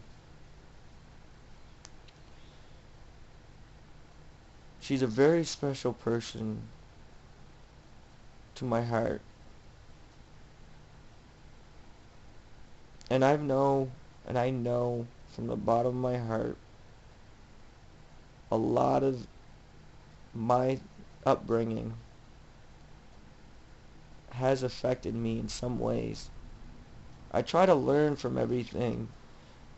She's a very special person to my heart. And I know from the bottom of my heart, a lot of my upbringing has affected me in some ways. I try to learn from everything.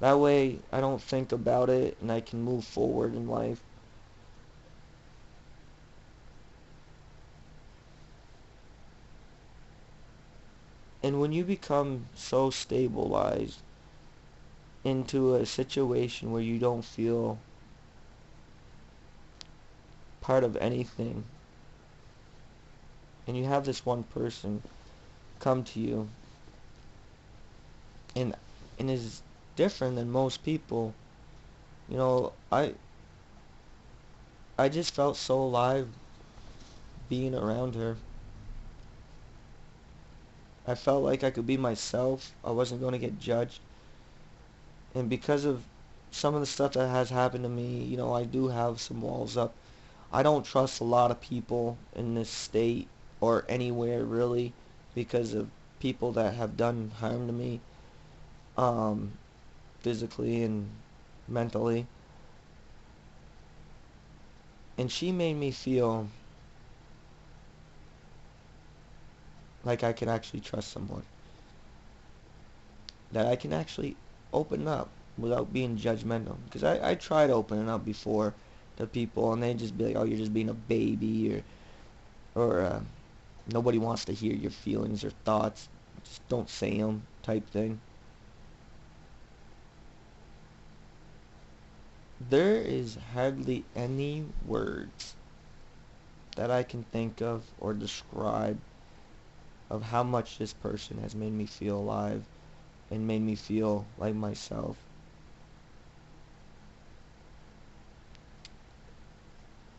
That way I don't think about it and I can move forward in life. And when you become so stabilized into a situation where you don't feel part of anything, and you have this one person come to you and is different than most people, you know, I just felt so alive being around her. I felt like I could be myself. I wasn't going to get judged. And because of some of the stuff that has happened to me, you know, I do have some walls up. I don't trust a lot of people in this state or anywhere really because of people that have done harm to me, um, physically and mentally. And she made me feel like I can actually trust someone. That I can actually open up without being judgmental. Because I tried opening up before to people and they just be like, oh, you're just being a baby or nobody wants to hear your feelings or thoughts. Just don't say them type thing. There is hardly any words that I can think of or describe of how much this person has made me feel alive and made me feel like myself.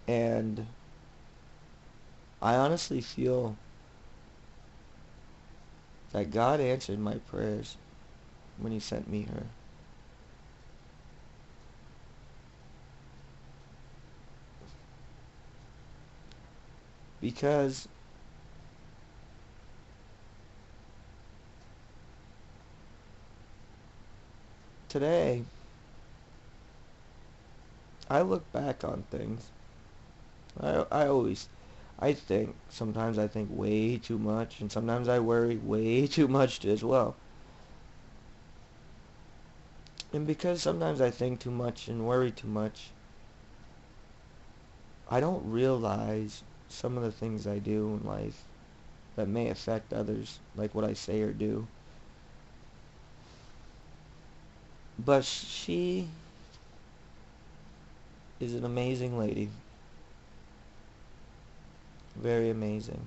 And I honestly feel that God answered my prayers when He sent me her. Because today, I look back on things. I think, sometimes I think way too much, and sometimes I worry way too much as well. And because sometimes I think too much and worry too much, I don't realize some of the things I do in life that may affect others, like what I say or do. But she is an amazing lady. Very amazing.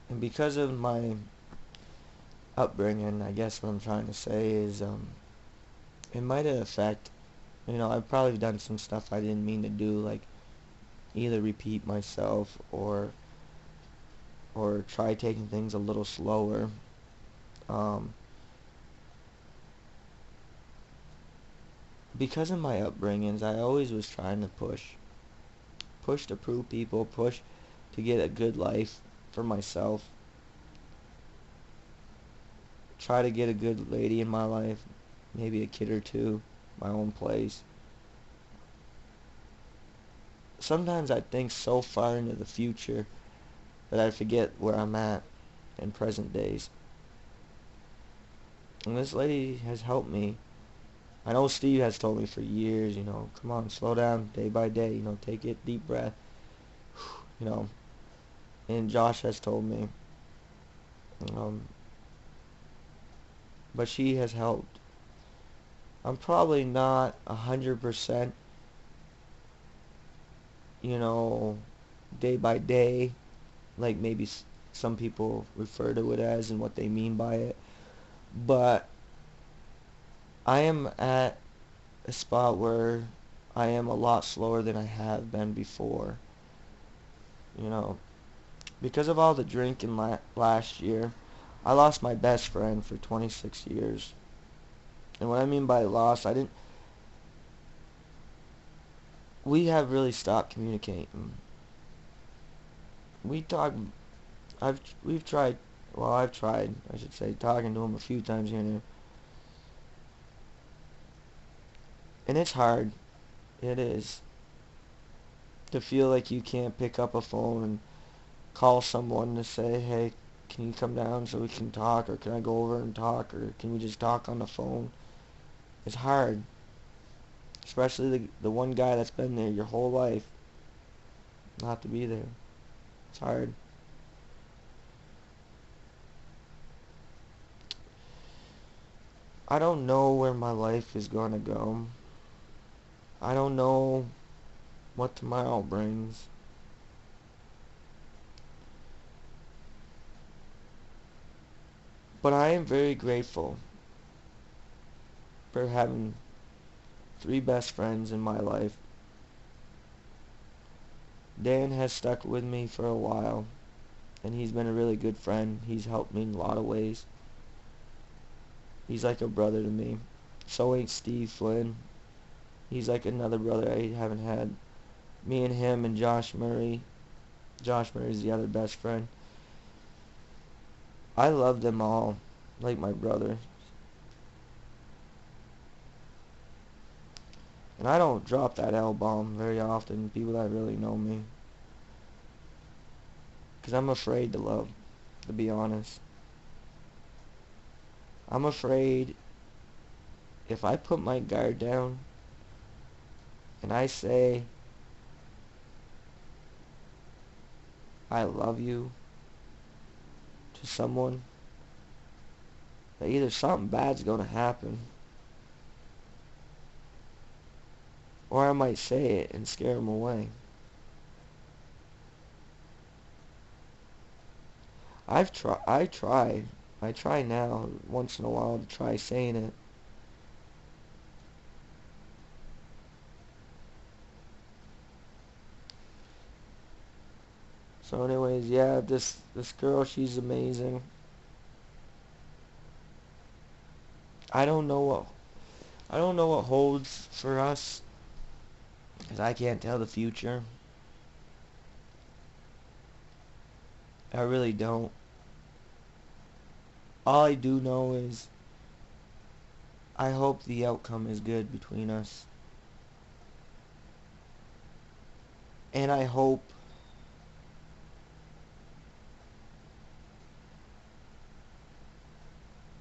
And because of my upbringing, I guess what I'm trying to say is, it might have affect, you know, I've probably done some stuff I didn't mean to do, like either repeat myself or try taking things a little slower. Um, because of my upbringings, I always was trying to push to prove people, push to get a good life for myself, try to get a good lady in my life, maybe a kid or two, my own place. Sometimes I think so far into the future that I forget where I'm at in present days. And this lady has helped me. I know Steve has told me for years, come on, slow down day by day, take it, deep breath, you know. And Josh has told me, um, but she has helped. I'm probably not 100%, you know, day by day, like maybe some people refer to it as and what they mean by it. But I am at a spot where I am a lot slower than I have been before. You know, because of all the drinking last year, I lost my best friend for 26 years. And what I mean by loss, we have really stopped communicating. We talk, we've tried, well, I've tried, I should say, talking to him a few times here and there. And it's hard. It is. To feel like you can't pick up a phone and call someone to say, hey, can you come down so we can talk, or can I go over and talk, or can we just talk on the phone? It's hard. Especially the one guy that's been there your whole life, not to be there. It's hard. I don't know where my life is going to go. I don't know what tomorrow brings. But I am very grateful for having 3 best friends in my life. Dan has stuck with me for a while, and he's been a really good friend. He's helped me in a lot of ways. He's like a brother to me. So ain't Steve Flynn. He's like another brother I haven't had. Me and him and Josh Murray. Josh Murray's the other best friend. I love them all like my brother. And I don't drop that L-bomb very often, people that really know me. Because I'm afraid to love, to be honest. I'm afraid if I put my guard down and I say, I love you to someone, that either something bad's going to happen, or I might say it and scare them away. I try. I try now, once in a while, to try saying it. So anyways, yeah, this girl, she's amazing. I don't know what I don't know what holds for us, because I can't tell the future. I really don't. All I do know is I hope the outcome is good between us. And I hope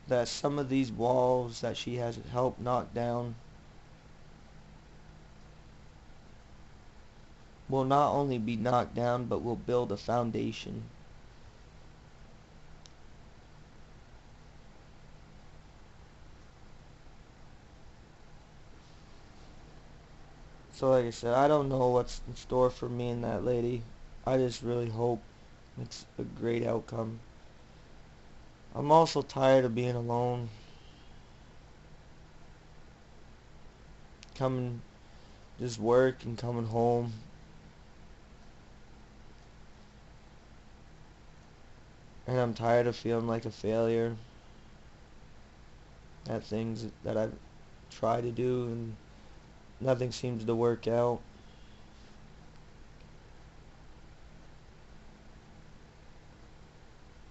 that some of these walls that she has helped knock down will not only be knocked down, but will build a foundation. So like I said, I don't know what's in store for me and that lady. I just really hope it's a great outcome. I'm also tired of being alone. Coming, just work and coming home. And I'm tired of feeling like a failure at things that I've tried to do and nothing seems to work out.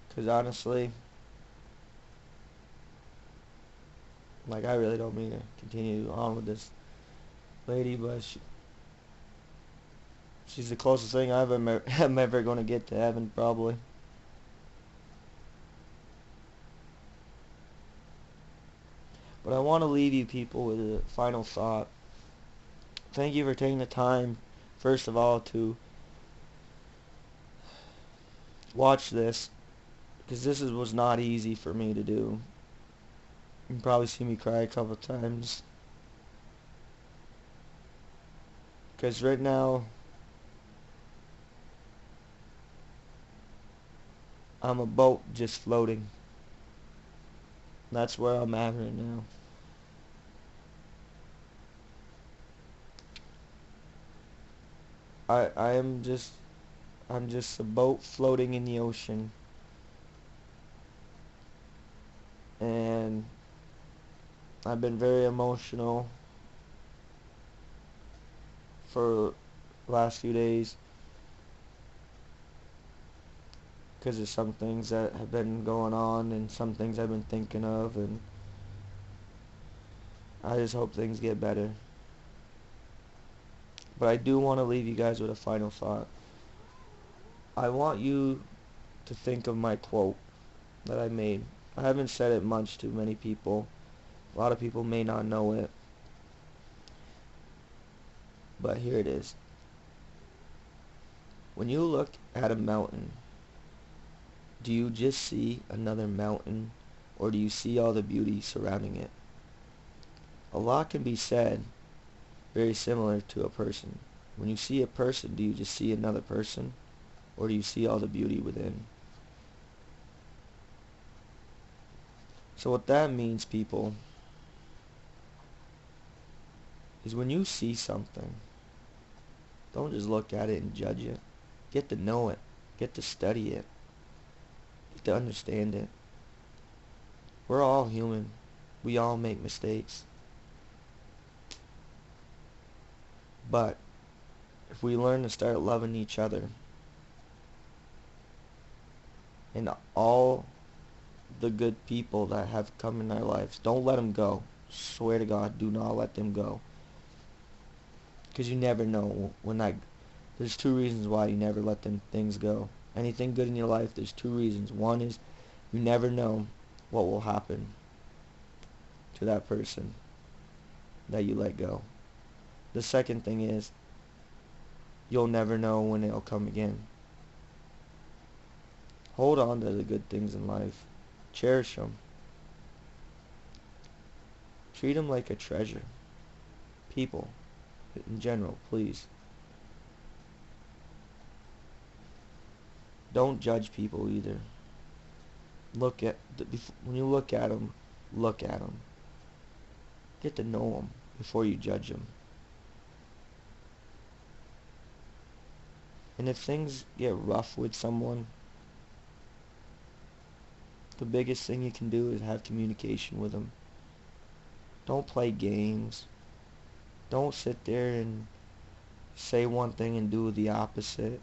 Because honestly, Like, I really don't mean to continue on with this lady, but she's the closest thing I'm ever going to get to heaven, probably. But I want to leave you people with a final thought. Thank you for taking the time, first of all, to watch this, because was not easy for me to do. You can probably see me cry a couple times. Because right now, I'm a boat just floating. That's where I'm at right now. I'm just a boat floating in the ocean. And I've been very emotional for the last few days because of some things that have been going on and some things I've been thinking of, and I just hope things get better. But I do want to leave you guys with a final thought. I want you to think of my quote that I made. I haven't said it much to many people. A lot of people may not know it. But here it is. When you look at a mountain, do you just see another mountain, or do you see all the beauty surrounding it? A lot can be said very similar to a person. When you see a person, do you just see another person, or do you see all the beauty within? So what that means, people, is when you see something, don't just look at it and judge it. Get to know it. Get to study it. Get to understand it. We're all human. We all make mistakes. But if we learn to start loving each other, and all the good people that have come in our lives, don't let them go. Swear to God, do not let them go. Because you never know when there's two reasons why you never let them things go. Anything good in your life, there's two reasons. One is you never know what will happen to that person that you let go. The second thing is you'll never know when it'll come again. Hold on to the good things in life. Cherish them. Treat them like a treasure. People, in general, please. Don't judge people either. When you look at them, look at them. Get to know them before you judge them. And if things get rough with someone, the biggest thing you can do is have communication with them. Don't play games. Don't sit there and say one thing and do the opposite.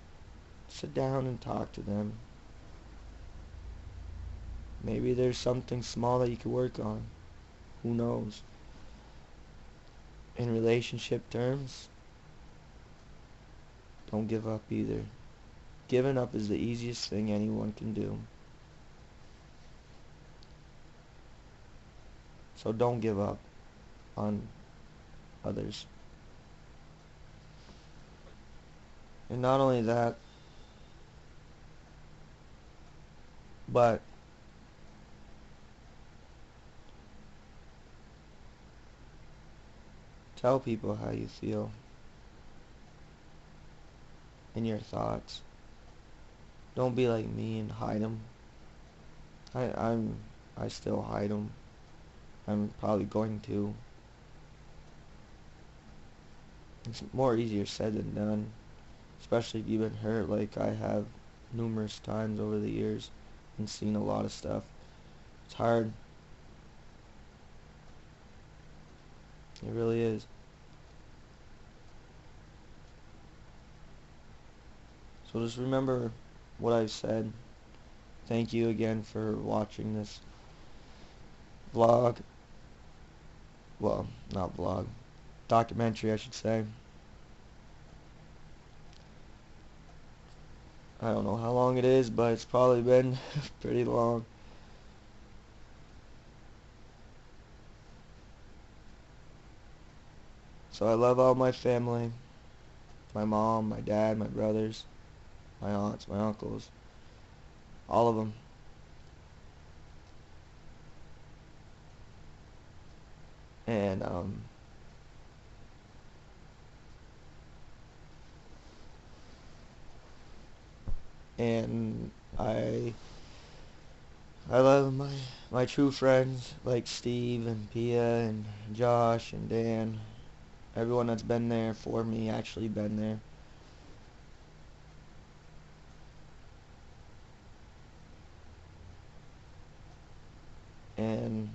Sit down and talk to them. Maybe there's something small that you could work on. Who knows? In relationship terms, don't give up either. Giving up is the easiest thing anyone can do. So don't give up on others. And not only that, but tell people how you feel and your thoughts. Don't be like me and hide them. I still hide them. I'm probably going to. It's more easier said than done, especially if you've been hurt like I have numerous times over the years and seen a lot of stuff. It's hard. It really is. So just remember what I've said. Thank you again for watching this vlog. well, not vlog, documentary, I should say. I don't know how long it is, but it's probably been pretty long. So I love all my family. My mom, my dad, my brothers, my aunts, my uncles. All of them. And, and I love my true friends like Steve and Pia and Josh and Dan. Everyone that's been there for me, actually been there. And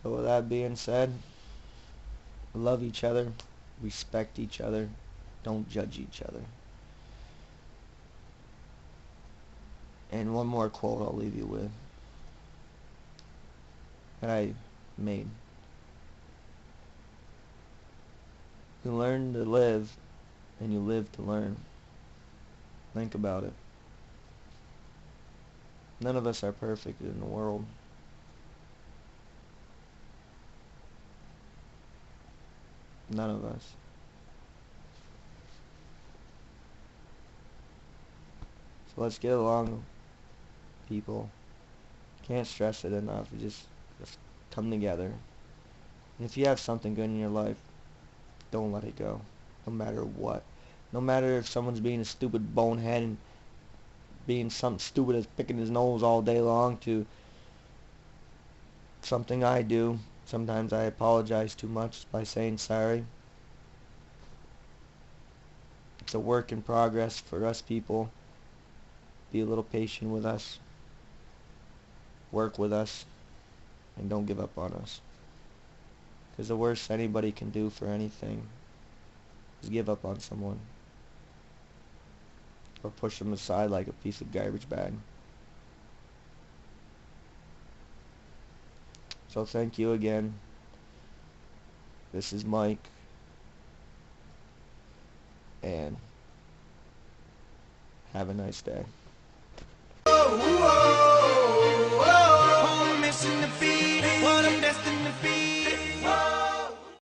so with that being said, love each other, respect each other, don't judge each other. And one more quote I'll leave you with that I made. You learn to live and you live to learn. Think about it. None of us are perfect in the world. None of us. So let's get along, people. Can't stress it enough. Just come together. And if you have something good in your life, don't let it go. No matter what. No matter if someone's being a stupid bonehead and being something stupid as picking his nose all day long to something I do. Sometimes I apologize too much by saying sorry. It's a work in progress for us people. Be a little patient with us. Work with us. And don't give up on us. Because the worst anybody can do for anything is give up on someone. Or push them aside like a piece of garbage bag. So thank you again. This is Mike. And have a nice day. Oh, missing the feet.